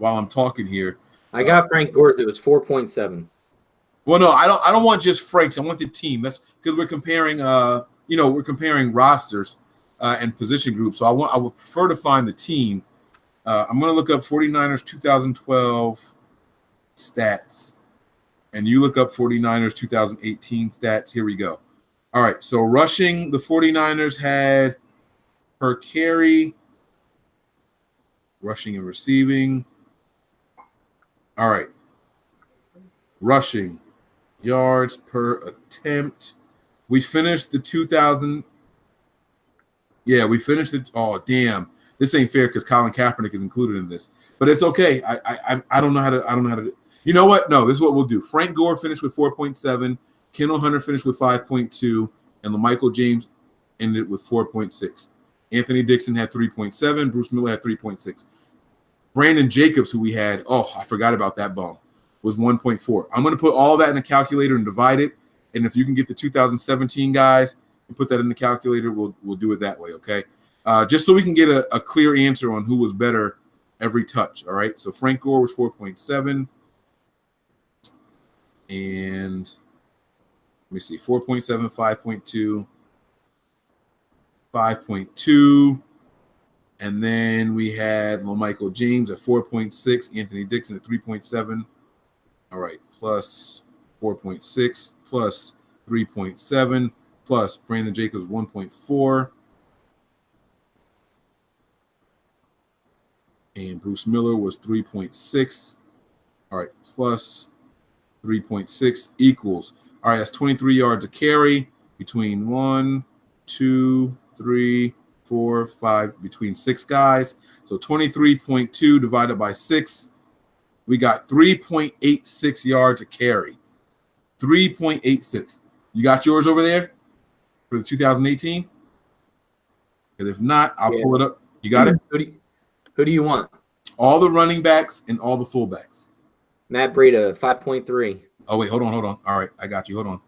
I'm talking here. I got Frank Gore's. It was 4.7. Well, no, I don't want just Frank's. I want the team. That's because we're comparing. We're comparing rosters and position groups. So I would prefer to find the team. I'm going to look up 49ers 2012 stats, and you look up 49ers 2018 stats. Here we go. All right. So rushing, the 49ers had per carry, rushing and receiving. All right. Rushing yards per attempt. We finished the 2000. Yeah, we finished it. Oh, damn. This ain't fair because Colin Kaepernick is included in this. But it's okay. I don't know how to. You know what? No, this is what we'll do. Frank Gore finished with 4.7. Kendall Hunter finished with 5.2. And LaMichael James ended with 4.6. Anthony Dixon had 3.7. Bruce Miller had 3.6. Brandon Jacobs, who we had, I forgot about that bum, was 1.4. I'm going to put all that in a calculator and divide it. And if you can get the 2017 guys and put that in the calculator, we'll do it that way, okay? Just so we can get a clear answer on who was better every touch, all right? So Frank Gore was 4.7. And let me see, 4.7, 5.2, 5.2. And then we had LaMichael James at 4.6, Anthony Dixon at 3.7. All right, plus 4.6, plus 3.7, plus Brandon Jacobs 1.4. And Bruce Miller was 3.6. All right, plus 3.6 equals. All right, that's 23 yards a carry between 1, 2, 3, 4, 5, between 6 guys. So 23.2 divided by 6, we got 3.86 yards a carry. 3.86. You got yours over there for the 2018? Because if not, I'll pull it up. You got it? Who do you want? All the running backs and all the fullbacks. Matt Breida, 5.3. Oh, wait, hold on. All right, I got you. Hold on.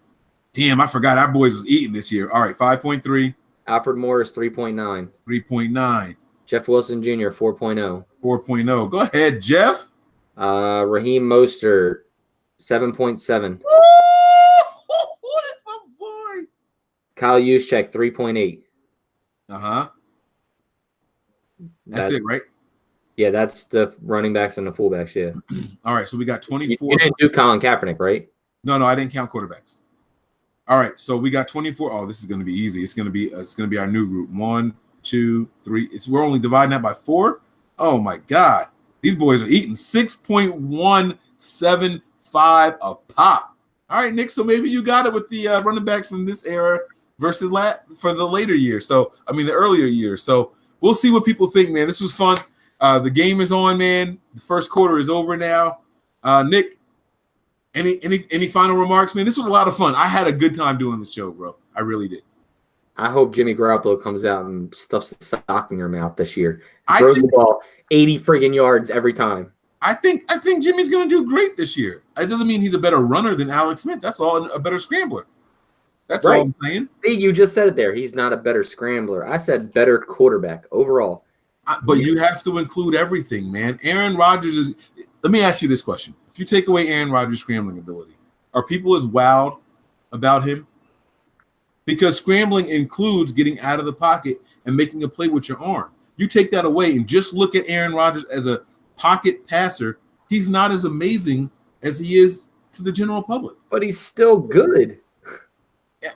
Damn, I forgot our boys was eating this year. All right, 5.3. Alfred Morris, 3.9. 3.9. Jeff Wilson Jr., 4.0. 4.0. Go ahead, Jeff. Raheem Mostert, 7.7. What is my boy? Kyle Juszczyk, 3.8. Uh-huh. That's it, right? Yeah, that's the running backs and the fullbacks, yeah. All right, so we got 24. You didn't do Colin Kaepernick, right? No, I didn't count quarterbacks. All right, so we got 24. Oh, this is going to be easy. It's going to be our new group. 1, 2, 3. We're only dividing that by 4. Oh my God, these boys are eating 6.175 a pop. All right, Nick. So maybe you got it with the running backs from this era versus for the later years. So the earlier years. So we'll see what people think, man. This was fun. The game is on, man. The first quarter is over now. Nick, any final remarks, man? This was a lot of fun. I had a good time doing the show, bro. I really did. I hope Jimmy Garoppolo comes out and stuffs a sock in your mouth this year. Throws the ball 80 friggin' yards every time. I think Jimmy's going to do great this year. It doesn't mean he's a better runner than Alex Smith. That's all, a better scrambler. That's all I'm saying. See, you just said it there. He's not a better scrambler. I said better quarterback overall. But you have to include everything, man. Aaron Rodgers is – let me ask you this question. If you take away Aaron Rodgers' scrambling ability, are people as wowed about him? Because scrambling includes getting out of the pocket and making a play with your arm. You take that away and just look at Aaron Rodgers as a pocket passer, he's not as amazing as he is to the general public. But he's still good.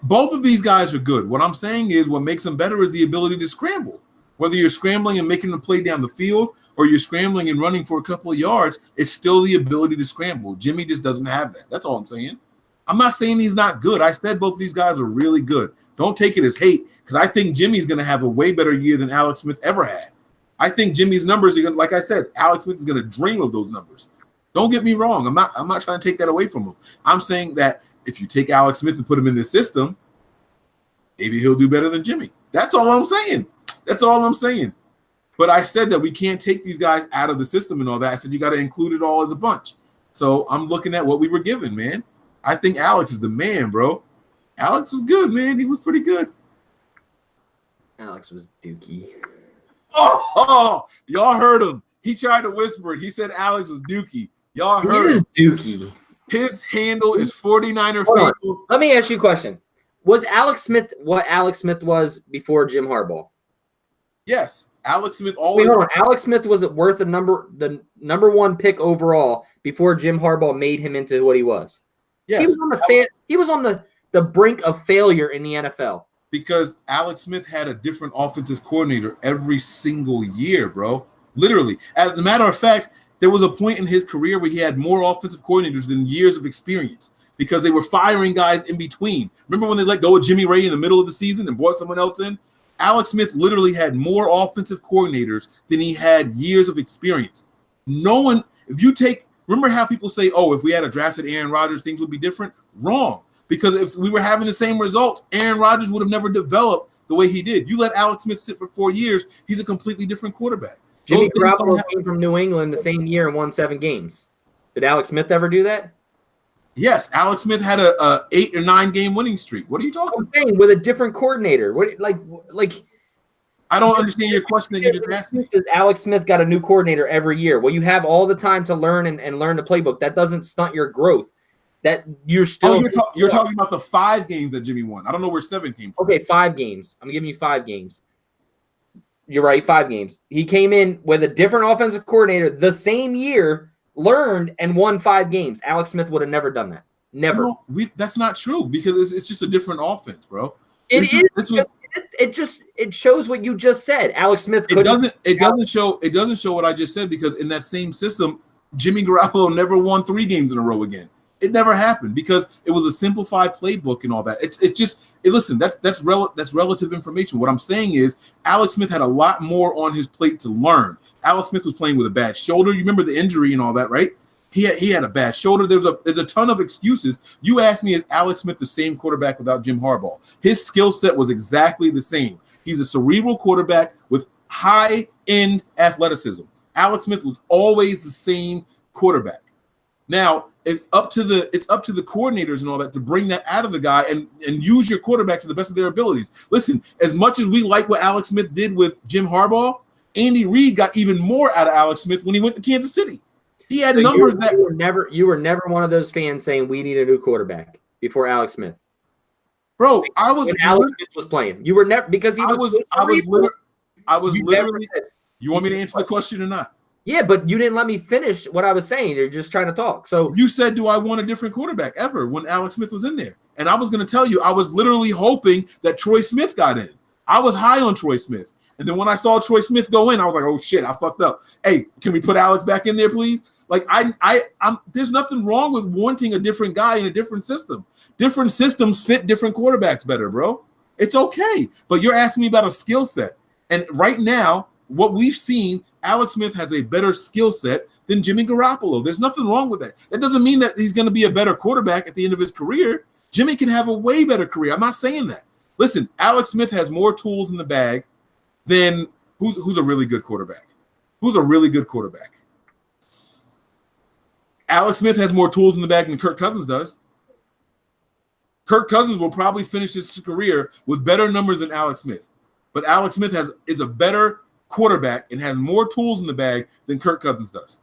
Both of these guys are good. What I'm saying is what makes them better is the ability to scramble. Whether you're scrambling and making a play down the field or you're scrambling and running for a couple of yards, it's still the ability to scramble. Jimmy just doesn't have that. That's all I'm saying. I'm not saying he's not good. I said both of these guys are really good. Don't take it as hate because I think Jimmy's going to have a way better year than Alex Smith ever had. I think Jimmy's numbers are going to, like I said, Alex Smith is going to dream of those numbers. Don't get me wrong. I'm not trying to take that away from him. I'm saying that if you take Alex Smith and put him in the system, maybe he'll do better than Jimmy. That's all I'm saying. But I said that we can't take these guys out of the system and all that. I said you got to include it all as a bunch. So I'm looking at what we were given, man. I think Alex is the man, bro. Alex was good, man. He was pretty good. Alex was dookie. Oh, y'all heard him. He tried to whisper it. He said Alex was dookie. Y'all heard him. He is dookie. His handle is 49er faithful. Let me ask you a question. Was Alex Smith what Alex Smith was before Jim Harbaugh? Yes. Alex Smith always. Wait, hold on. Alex Smith was worth the number one pick overall before Jim Harbaugh made him into what he was. Yes. He was on the the brink of failure in the NFL? Because Alex Smith had a different offensive coordinator every single year, bro. Literally. As a matter of fact, there was a point in his career where he had more offensive coordinators than years of experience because they were firing guys in between. Remember when they let go of Jimmy Ray in the middle of the season and brought someone else in? Alex Smith literally had more offensive coordinators than he had years of experience. No one, remember how people say, oh, if we had a drafted Aaron Rodgers, things would be different? Wrong. Because if we were having the same results, Aaron Rodgers would have never developed the way he did. You let Alex Smith sit for 4 years, he's a completely different quarterback. Jimmy Garoppolo came from New England the same year and won 7 games. Did Alex Smith ever do that? Yes, Alex Smith had a 8 or 9 game winning streak. What are you talking about? I'm saying with a different coordinator. What like I don't understand your question that you just asked me. Alex Smith got a new coordinator every year. Well, you have all the time to learn and learn the playbook. That doesn't stunt your growth. That you're still you're talking about the 5 games that Jimmy won. I don't know where 7 came from. Okay, 5 games. I'm giving you 5 games. You're right, 5 games. He came in with a different offensive coordinator the same year, learned, and won 5 games. Alex Smith would have never done that. Never. No, that's not true because it's just a different offense, bro. It shows what you just said. Alex Smith couldn't. It doesn't show what I just said because in that same system, Jimmy Garoppolo never won 3 games in a row again. It never happened because it was a simplified playbook and all that. Listen, that's relative information. What I'm saying is Alex Smith had a lot more on his plate to learn. Alex Smith was playing with a bad shoulder. You remember the injury and all that, right? He had a bad shoulder. There's a ton of excuses. You asked me, is Alex Smith the same quarterback without Jim Harbaugh? His skill set was exactly the same. He's a cerebral quarterback with high-end athleticism. Alex Smith was always the same quarterback. Now, it's up to the coordinators and all that to bring that out of the guy and use your quarterback to the best of their abilities. Listen, as much as we like what Alex Smith did with Jim Harbaugh, Andy Reid got even more out of Alex Smith when he went to Kansas City. He had numbers you were never one of those fans saying we need a new quarterback before Alex Smith. Bro, I was when Alex Smith was playing. You were never because he was literally. You want me to answer the question or not? Yeah, but you didn't let me finish what I was saying. You're just trying to talk. So you said, do I want a different quarterback ever when Alex Smith was in there? And I was going to tell you, I was literally hoping that Troy Smith got in. I was high on Troy Smith. And then when I saw Troy Smith go in, I was like, oh shit, I fucked up. Hey, can we put Alex back in there, please? Like I'm there's nothing wrong with wanting a different guy in a different system. Different systems fit different quarterbacks better, bro. It's okay. But you're asking me about a skill set. And right now, what we've seen, Alex Smith has a better skill set than Jimmy Garoppolo. There's nothing wrong with that. That doesn't mean that he's going to be a better quarterback at the end of his career. Jimmy can have a way better career. I'm not saying that. Listen, Alex Smith has more tools in the bag than who's a really good quarterback. Who's a really good quarterback? Alex Smith has more tools in the bag than Kirk Cousins does. Kirk Cousins will probably finish his career with better numbers than Alex Smith. But Alex Smith is a better quarterback and has more tools in the bag than Kirk Cousins does.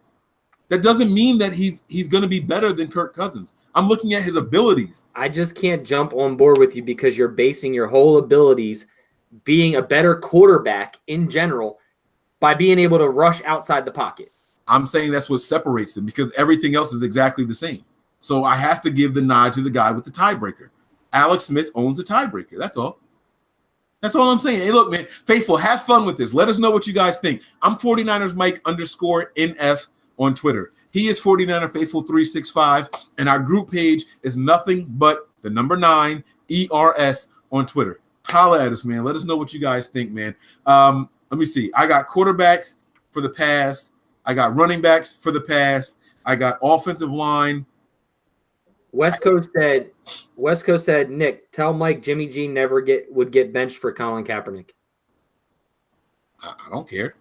That doesn't mean that he's going to be better than Kirk Cousins. I'm looking at his abilities. I just can't jump on board with you because you're basing your whole abilities being a better quarterback in general by being able to rush outside the pocket. I'm saying that's what separates them because everything else is exactly the same. So I have to give the nod to the guy with the tiebreaker. Alex Smith owns the tiebreaker. That's all. That's all I'm saying. Hey, look, man, Faithful, have fun with this. Let us know what you guys think. I'm 49ers Mike _NF on Twitter. He is 49er Faithful 365, and our group page is nothing but the number 9 ERS on Twitter. Holla at us, man. Let us know what you guys think, man. Let me see. I got quarterbacks for the past. I got running backs for the past. I got offensive line. West Coast said, Nick, tell Mike Jimmy G never would get benched for Colin Kaepernick. I don't care.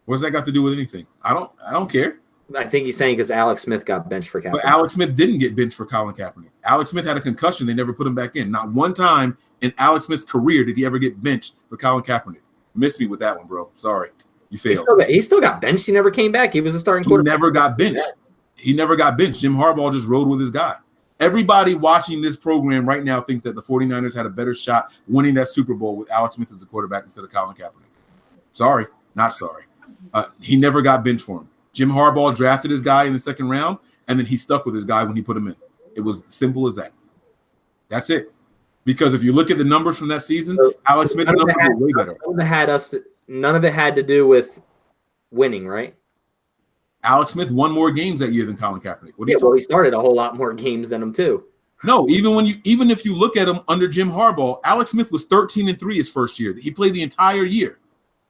What's that got to do with anything? I don't care. I think he's saying because Alex Smith got benched for Kaepernick. But Alex Smith didn't get benched for Colin Kaepernick. Alex Smith had a concussion. They never put him back in. Not one time in Alex Smith's career did he ever get benched for Colin Kaepernick. Missed me with that one, bro. Sorry. You failed. He still got benched. He never came back. He was a starting quarterback. He never got benched. He never got benched. Jim Harbaugh just rode with his guy. Everybody watching this program right now thinks that the 49ers had a better shot winning that Super Bowl with Alex Smith as the quarterback instead of Colin Kaepernick. Sorry. Not sorry. He never got benched for him. Jim Harbaugh drafted his guy in the second round, and then he stuck with his guy when he put him in. It was simple as that. That's it. Because if you look at the numbers from that season, So- Alex so Smith's none of numbers it were way better. None of it had to do with winning, right? Alex Smith won more games that year than Colin Kaepernick. What are you Yeah, well, talking he started a whole lot more games than him too. No, even if you look at him under Jim Harbaugh, Alex Smith was 13-3 his first year. He played the entire year.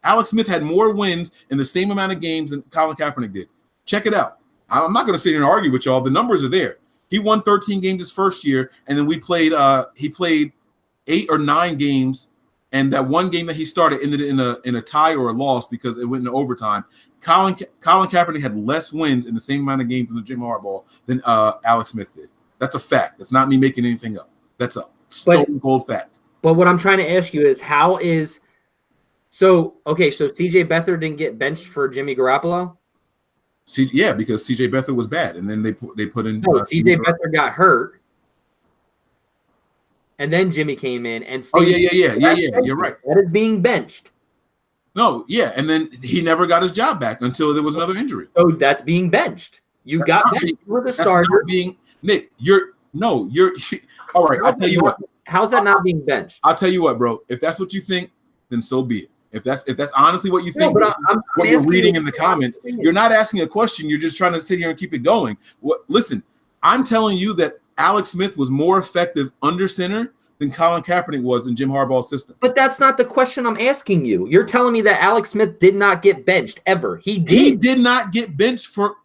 Alex Smith had more wins in the same amount of games than Colin Kaepernick did. Check it out. I'm not going to sit here and argue with y'all. The numbers are there. He won 13 games his first year, and then he played 8 or 9 games, and that one game that he started ended in a tie or a loss because it went into overtime. Colin Kaepernick had less wins in the same amount of games than Jim Harbaugh than Alex Smith did. That's a fact. That's not me making anything up. That's a stone cold fact. But what I'm trying to ask you is so CJ Beathard didn't get benched for Jimmy Garoppolo? Yeah, because CJ Beathard was bad, and then they put in. No, CJ Beathard got hurt, and then Jimmy came in and. Yeah. You're right. That is being benched. No, yeah, and then he never got his job back until there was another injury. So that's being benched. You got benched for the starter. Nick, you're all right. I'll tell you what. How's that not being benched? I'll tell you what, bro. If that's what you think, then so be it. If that's honestly what you think, but what you're reading in the comments, you're not asking a question. You're just trying to sit here and keep it going. Listen, I'm telling you that Alex Smith was more effective under center than Colin Kaepernick was in Jim Harbaugh's system. But that's not the question I'm asking you. You're telling me that Alex Smith did not get benched ever. He did. He did not get benched for,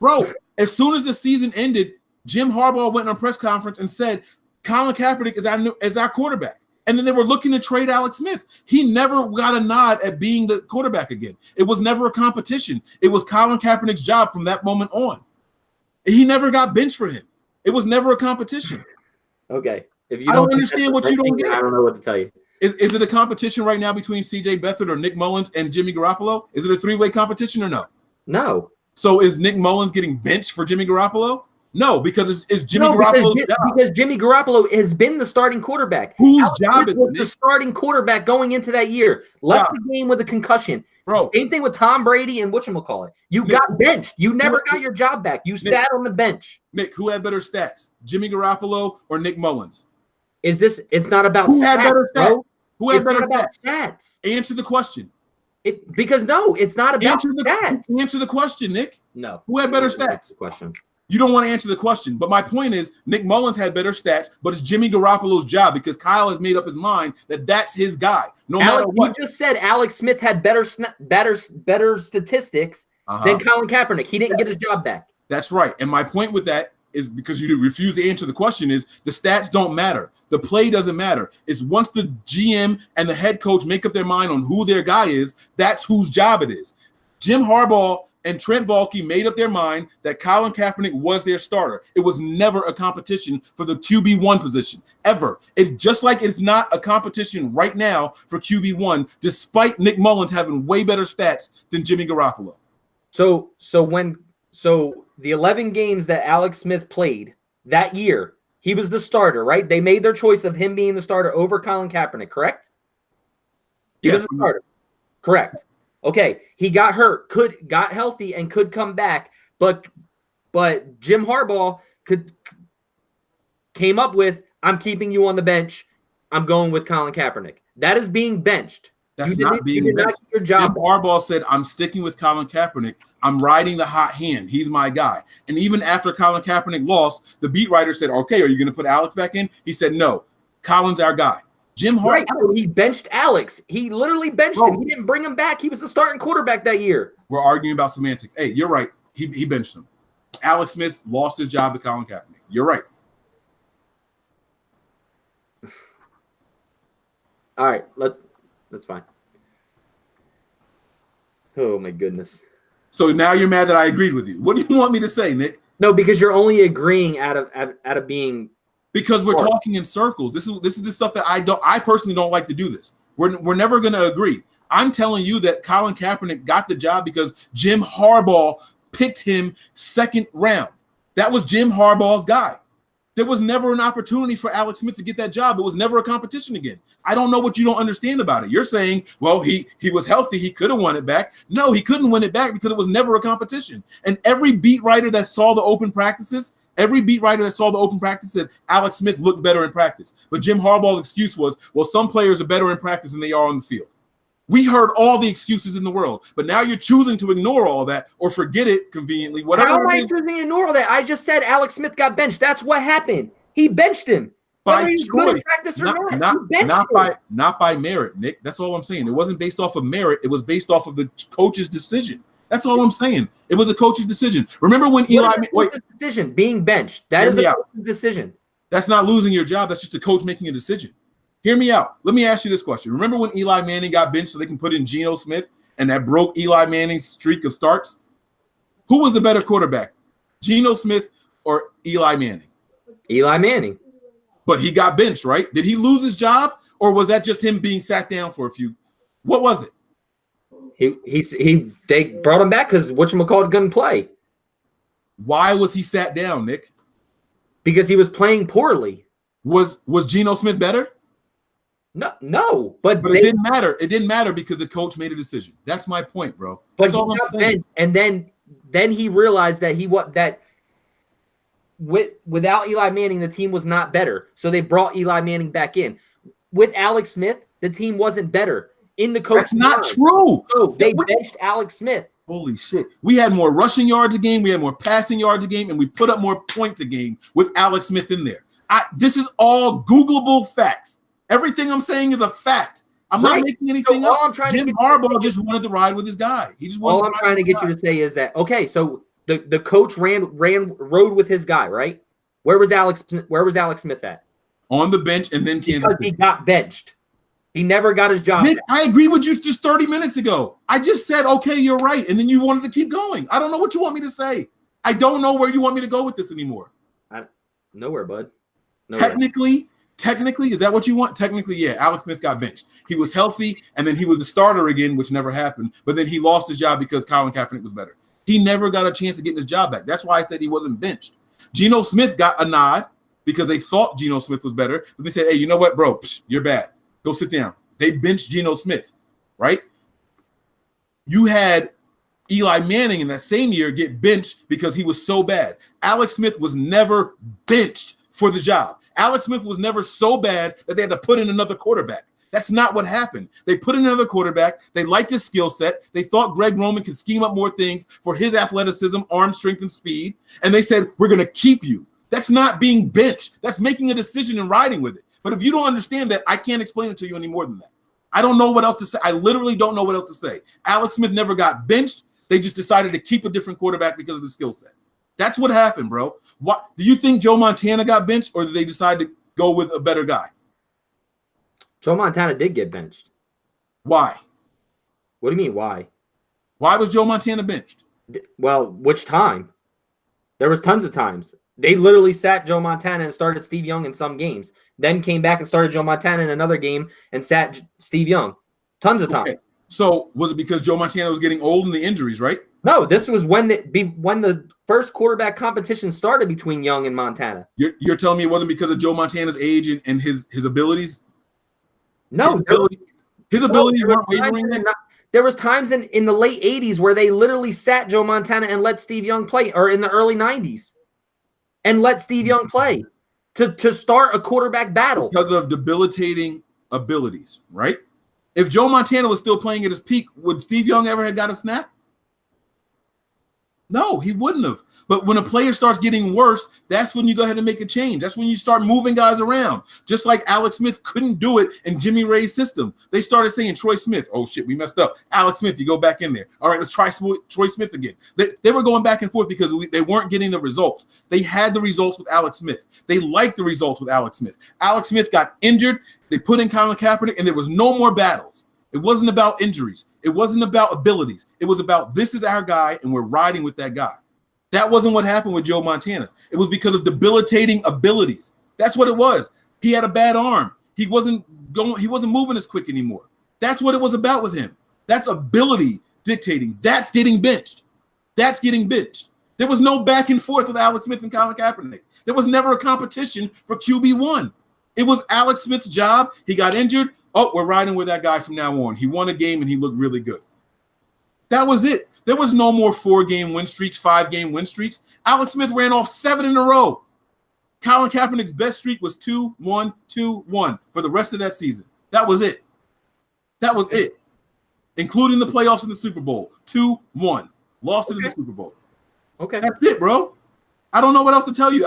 bro. As soon as the season ended, Jim Harbaugh went on a press conference and said, Colin Kaepernick is our quarterback. And then they were looking to trade Alex Smith. He never got a nod at being the quarterback again. It was never a competition. It was Colin Kaepernick's job from that moment on. He never got benched for him. It was never a competition. Okay. If you I don't understand what you don't get. I don't know what to tell you. Is it a competition right now between CJ Beathard or Nick Mullins and Jimmy Garoppolo? Is it a three-way competition or no? No. So is Nick Mullins getting benched for Jimmy Garoppolo? No, because it's Jimmy Garoppolo's job. Because Jimmy Garoppolo has been the starting quarterback. Whose job is it? The starting quarterback going into that year. Left the game with a concussion. Bro. Same thing with Tom Brady and whatchamacallit. You got benched. You never got your job back. You sat on the bench. Nick, who had better stats? Jimmy Garoppolo or Nick Mullins? It's not about who had better stats? Bro. Who had better stats? Answer the question. Because it's not about stats. Answer the question, Nick. No. Who had better stats? Question. You don't want to answer the question. But my point is, Nick Mullins had better stats, but it's Jimmy Garoppolo's job because Kyle has made up his mind that that's his guy. No matter what. You just said Alex Smith had better statistics than Colin Kaepernick. He didn't get his job back. That's right. And my point with that is because you refuse to answer the question is the stats don't matter. The play doesn't matter. It's once the GM and the head coach make up their mind on who their guy is, that's whose job it is. Jim Harbaugh and Trent Baalke made up their mind that Colin Kaepernick was their starter. It was never a competition for the QB1 position, ever. It's just like it's not a competition right now for QB1, despite Nick Mullins having way better stats than Jimmy Garoppolo. So the 11 games that Alex Smith played that year, he was the starter, right? They made their choice of him being the starter over Colin Kaepernick, correct? He was the starter. Correct. Okay, he got hurt, got healthy, and could come back, but Jim Harbaugh came up with, I'm keeping you on the bench. I'm going with Colin Kaepernick. That is being benched. That's not being benched. Your job. Jim Harbaugh said, I'm sticking with Colin Kaepernick. I'm riding the hot hand. He's my guy. And even after Colin Kaepernick lost, the beat writer said, okay, are you going to put Alex back in? He said, no, Colin's our guy. Jim Harbaugh. Right, he benched Alex. He literally benched him. He didn't bring him back. He was the starting quarterback that year. We're arguing about semantics. Hey, you're right. He benched him. Alex Smith lost his job to Colin Kaepernick. You're right. All right, that's fine. Oh my goodness. So now you're mad that I agreed with you. What do you want me to say, Nick? No, because you're only agreeing out of being. Because we're talking in circles. This is the stuff that I personally don't like to do this. We're never going to agree. I'm telling you that Colin Kaepernick got the job because Jim Harbaugh picked him second round. That was Jim Harbaugh's guy. There was never an opportunity for Alex Smith to get that job. It was never a competition again. I don't know what you don't understand about it. You're saying, well, he was healthy. He could have won it back. No, he couldn't win it back because it was never a competition. And every beat writer that saw the open practices Every beat writer that saw the open practice said Alex Smith looked better in practice. But Jim Harbaugh's excuse was, well, some players are better in practice than they are on the field. We heard all the excuses in the world, but now you're choosing to ignore all that or forget it conveniently. Whatever. How am I choosing to ignore all that? I just said Alex Smith got benched. That's what happened. He benched him. By choice, good in practice or not by merit, Nick. That's all I'm saying. It wasn't based off of merit. It was based off of the coach's decision. That's all I'm saying. It was a coach's decision. Remember when Eli? Decision being benched. That is a coach's decision. That's not losing your job. That's just the coach making a decision. Hear me out. Let me ask you this question. Remember when Eli Manning got benched so they can put in Geno Smith and that broke Eli Manning's streak of starts? Who was the better quarterback, Geno Smith or Eli Manning? Eli Manning. But he got benched, right? Did he lose his job, or was that just him being sat down for a few? What was it? They brought him back because whatchamacallit couldn't play. Why was he sat down, Nick? Because he was playing poorly. Was Geno Smith better? No, but it didn't matter. It didn't matter because the coach made a decision. That's my point, bro. That's all I'm saying. And then he realized that without Eli Manning, the team was not better. So they brought Eli Manning back in. With Alex Smith, the team wasn't better. In the coach, that's not true. No, they benched Alex Smith. Holy shit. We had more rushing yards a game, we had more passing yards a game, and we put up more points a game with Alex Smith in there. This is all Googleable facts. Everything I'm saying is a fact. I'm not making anything up. Jim Harbaugh just wanted to ride with his guy. He just wanted. All I'm trying to get you to say is that so the coach rode with his guy, right? Where was Alex Smith at? On the bench, and then Kansas City. He got benched. He never got his job. Nick, I agree with you just 30 minutes ago. I just said, okay, you're right, and then you wanted to keep going. I don't know what you want me to say. I don't know where you want me to go with this anymore. Nowhere, bud. Nowhere. Technically, is that what you want? Technically, yeah. Alex Smith got benched. He was healthy, and then he was a starter again, which never happened. But then he lost his job because Colin Kaepernick was better. He never got a chance to get his job back. That's why I said he wasn't benched. Geno Smith got a nod because they thought Geno Smith was better. But they said, hey, you know what, bro? You're bad. Go sit down. They benched Geno Smith, right? You had Eli Manning in that same year get benched because he was so bad. Alex Smith was never benched for the job. Alex Smith was never so bad that they had to put in another quarterback. That's not what happened. They put in another quarterback. They liked his skill set. They thought Greg Roman could scheme up more things for his athleticism, arm strength, and speed. And they said, we're going to keep you. That's not being benched. That's making a decision and riding with it. But if you don't understand that, I can't explain it to you any more than that. I don't know what else to say. I literally don't know what else to say. Alex Smith never got benched. They just decided to keep a different quarterback because of the skill set. That's what happened, bro. What do you think Joe Montana got benched, or did they decide to go with a better guy? Joe Montana did get benched. Why? What do you mean, why? Why was Joe Montana benched? Well, which time? There was tons of times. They literally sat Joe Montana and started Steve Young in some games. Then came back and started Joe Montana in another game and sat Steve Young. Tons of time. Okay. So was it because Joe Montana was getting old and the injuries, right? No, this was when the first quarterback competition started between Young and Montana. You're telling me it wasn't because of Joe Montana's age and his abilities? No. His abilities weren't wavering. There was times in the late 80s where they literally sat Joe Montana and let Steve Young play, or in the early 90s, and let Steve Young play to start a quarterback battle. Because of debilitating abilities, right? If Joe Montana was still playing at his peak, would Steve Young ever have got a snap? No, he wouldn't have. But when a player starts getting worse, that's when you go ahead and make a change. That's when you start moving guys around. Just like Alex Smith couldn't do it in Jimmy Ray's system. They started saying Troy Smith. Oh, shit, we messed up. Alex Smith, you go back in there. All right, let's try Troy Smith again. They were going back and forth because they weren't getting the results. They had the results with Alex Smith. They liked the results with Alex Smith. Alex Smith got injured. They put in Colin Kaepernick, and there was no more battles. It wasn't about injuries. It wasn't about abilities. It was about this is our guy, and we're riding with that guy. That wasn't what happened with Joe Montana. It was because of debilitating abilities. That's what it was. He had a bad arm. He wasn't moving as quick anymore. That's what it was about with him. That's ability dictating. That's getting benched. That's getting benched. There was no back and forth with Alex Smith and Colin Kaepernick. There was never a competition for QB1. It was Alex Smith's job. He got injured. Oh, we're riding with that guy from now on. He won a game and he looked really good. That was it. There was no more 4-game win streaks, 5-game win streaks. Alex Smith ran off 7 in a row. Colin Kaepernick's best streak was 2-1-2-1 for the rest of that season. That was it. That was it, including the playoffs in the Super Bowl. 2-1. Lost it in the Super Bowl. Okay. That's it, bro. I don't know what else to tell you.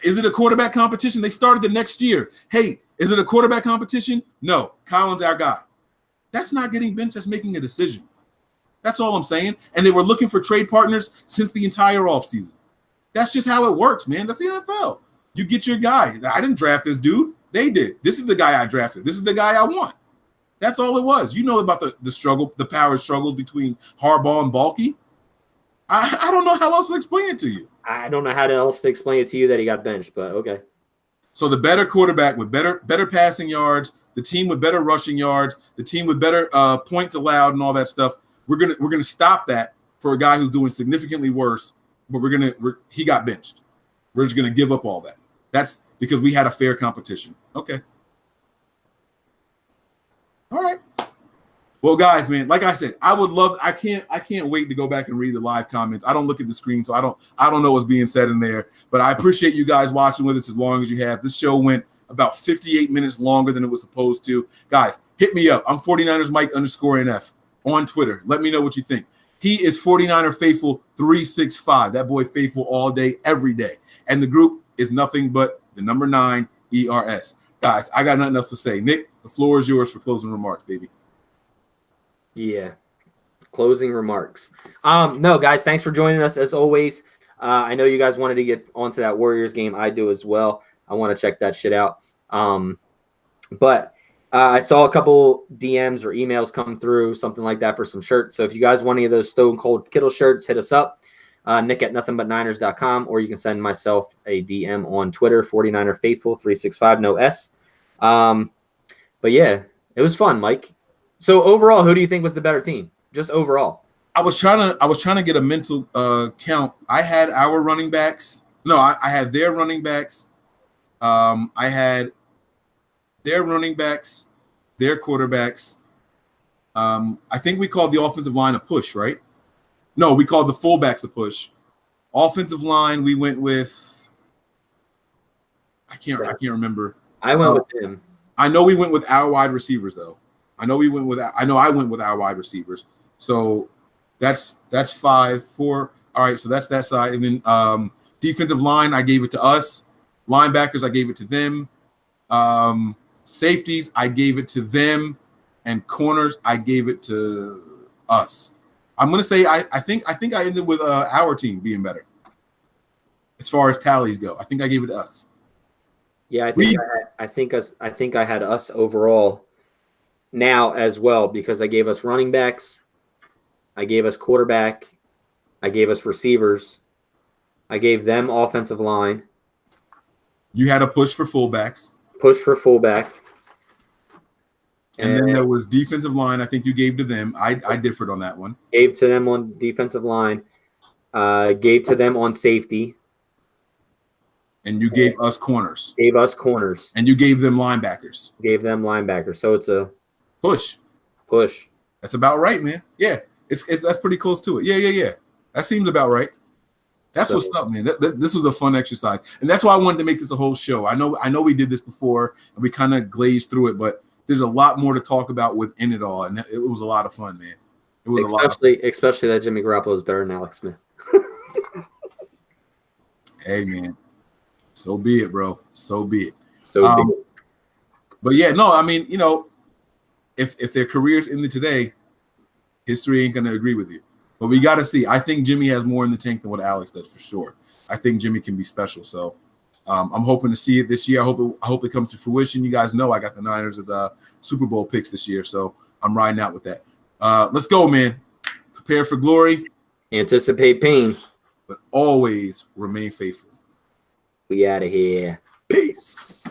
Is it a quarterback competition? They started the next year. Hey, is it a quarterback competition? No. Colin's our guy. That's not getting benched. That's making a decision. That's all I'm saying. And they were looking for trade partners since the entire offseason. That's just how it works, man. That's the NFL. You get your guy. I didn't draft this dude. They did. This is the guy I drafted. This is the guy I want. That's all it was. You know about the struggle, the power struggles between Harbaugh and Balky. I don't know how else to explain it to you. I don't know how else to explain it to you that he got benched, but okay. So the better quarterback with better passing yards, the team with better rushing yards, the team with better points allowed and all that stuff. We're gonna stop that for a guy who's doing significantly worse. But he got benched. We're just gonna give up all that. That's because we had a fair competition. Okay. All right. Well, guys, man, like I said, I can't wait to go back and read the live comments. I don't look at the screen, so I don't know what's being said in there. But I appreciate you guys watching with us as long as you have. This show went about 58 minutes longer than it was supposed to. Guys, hit me up. I'm 49ers Mike _NF on Twitter. Let me know what you think. He is 49er Faithful 365. That boy faithful all day, every day. And the group is nothing but the number 9 ERS. Guys, I got nothing else to say. Nick, the floor is yours for closing remarks, baby. Yeah. Closing remarks. No, guys, thanks for joining us as always. I know you guys wanted to get onto that Warriors game. I do as well. I want to check that shit out. But I saw a couple DMs or emails come through, something like that for some shirts. So if you guys want any of those Stone Cold Kittle shirts, hit us up. Nick at nothingbutniners.com, or you can send myself a DM on Twitter, 49er Faithful 365, no S. But yeah, it was fun, Mike. So overall, who do you think was the better team? Just overall. I was trying to get a mental count. I had our running backs. No, I had their running backs. I had their running backs, their quarterbacks. I think we called the offensive line a push, right? No, we called the fullbacks a push. Offensive line, we went with. I can't remember. I went with him. I know we went with our wide receivers though. I know I went with our wide receivers. So that's 5-4. All right, so that's that side. And then defensive line, I gave it to us. Linebackers, I gave it to them. Safeties, I gave it to them. And corners, I gave it to us. I'm gonna say I think I ended with our team being better as far as tallies go. I think I gave it to us. Yeah, I think I had us overall now as well, because I gave us running backs, I gave us quarterback, I gave us receivers, I gave them offensive line. You had a push for fullbacks. Push for fullback. And then there was defensive line. I think you gave to them. I differed on that one. Gave to them on defensive line. Gave to them on safety. And you gave us corners. Gave us corners. And you gave them linebackers. Gave them linebackers. So it's a push. That's about right, man. Yeah, it's that's pretty close to it. Yeah. That seems about right. That's what's up, man. This was a fun exercise, and that's why I wanted to make this a whole show. I know we did this before, and we kind of glazed through it, but there's a lot more to talk about within it all, and it was a lot of fun, man. It was especially that Jimmy Garoppolo is better than Alex Smith. Hey, man. So be it, bro. So be it. But yeah, no, I mean, if their careers ended today, history ain't gonna agree with you. But we got to see. I think Jimmy has more in the tank than what Alex does for sure. I think Jimmy can be special. So I'm hoping to see it this year. I hope it comes to fruition. You guys know I got the Niners as Super Bowl picks this year, so I'm riding out with that. Let's go, man. Prepare for glory. Anticipate pain. But always remain faithful. We out of here. Peace.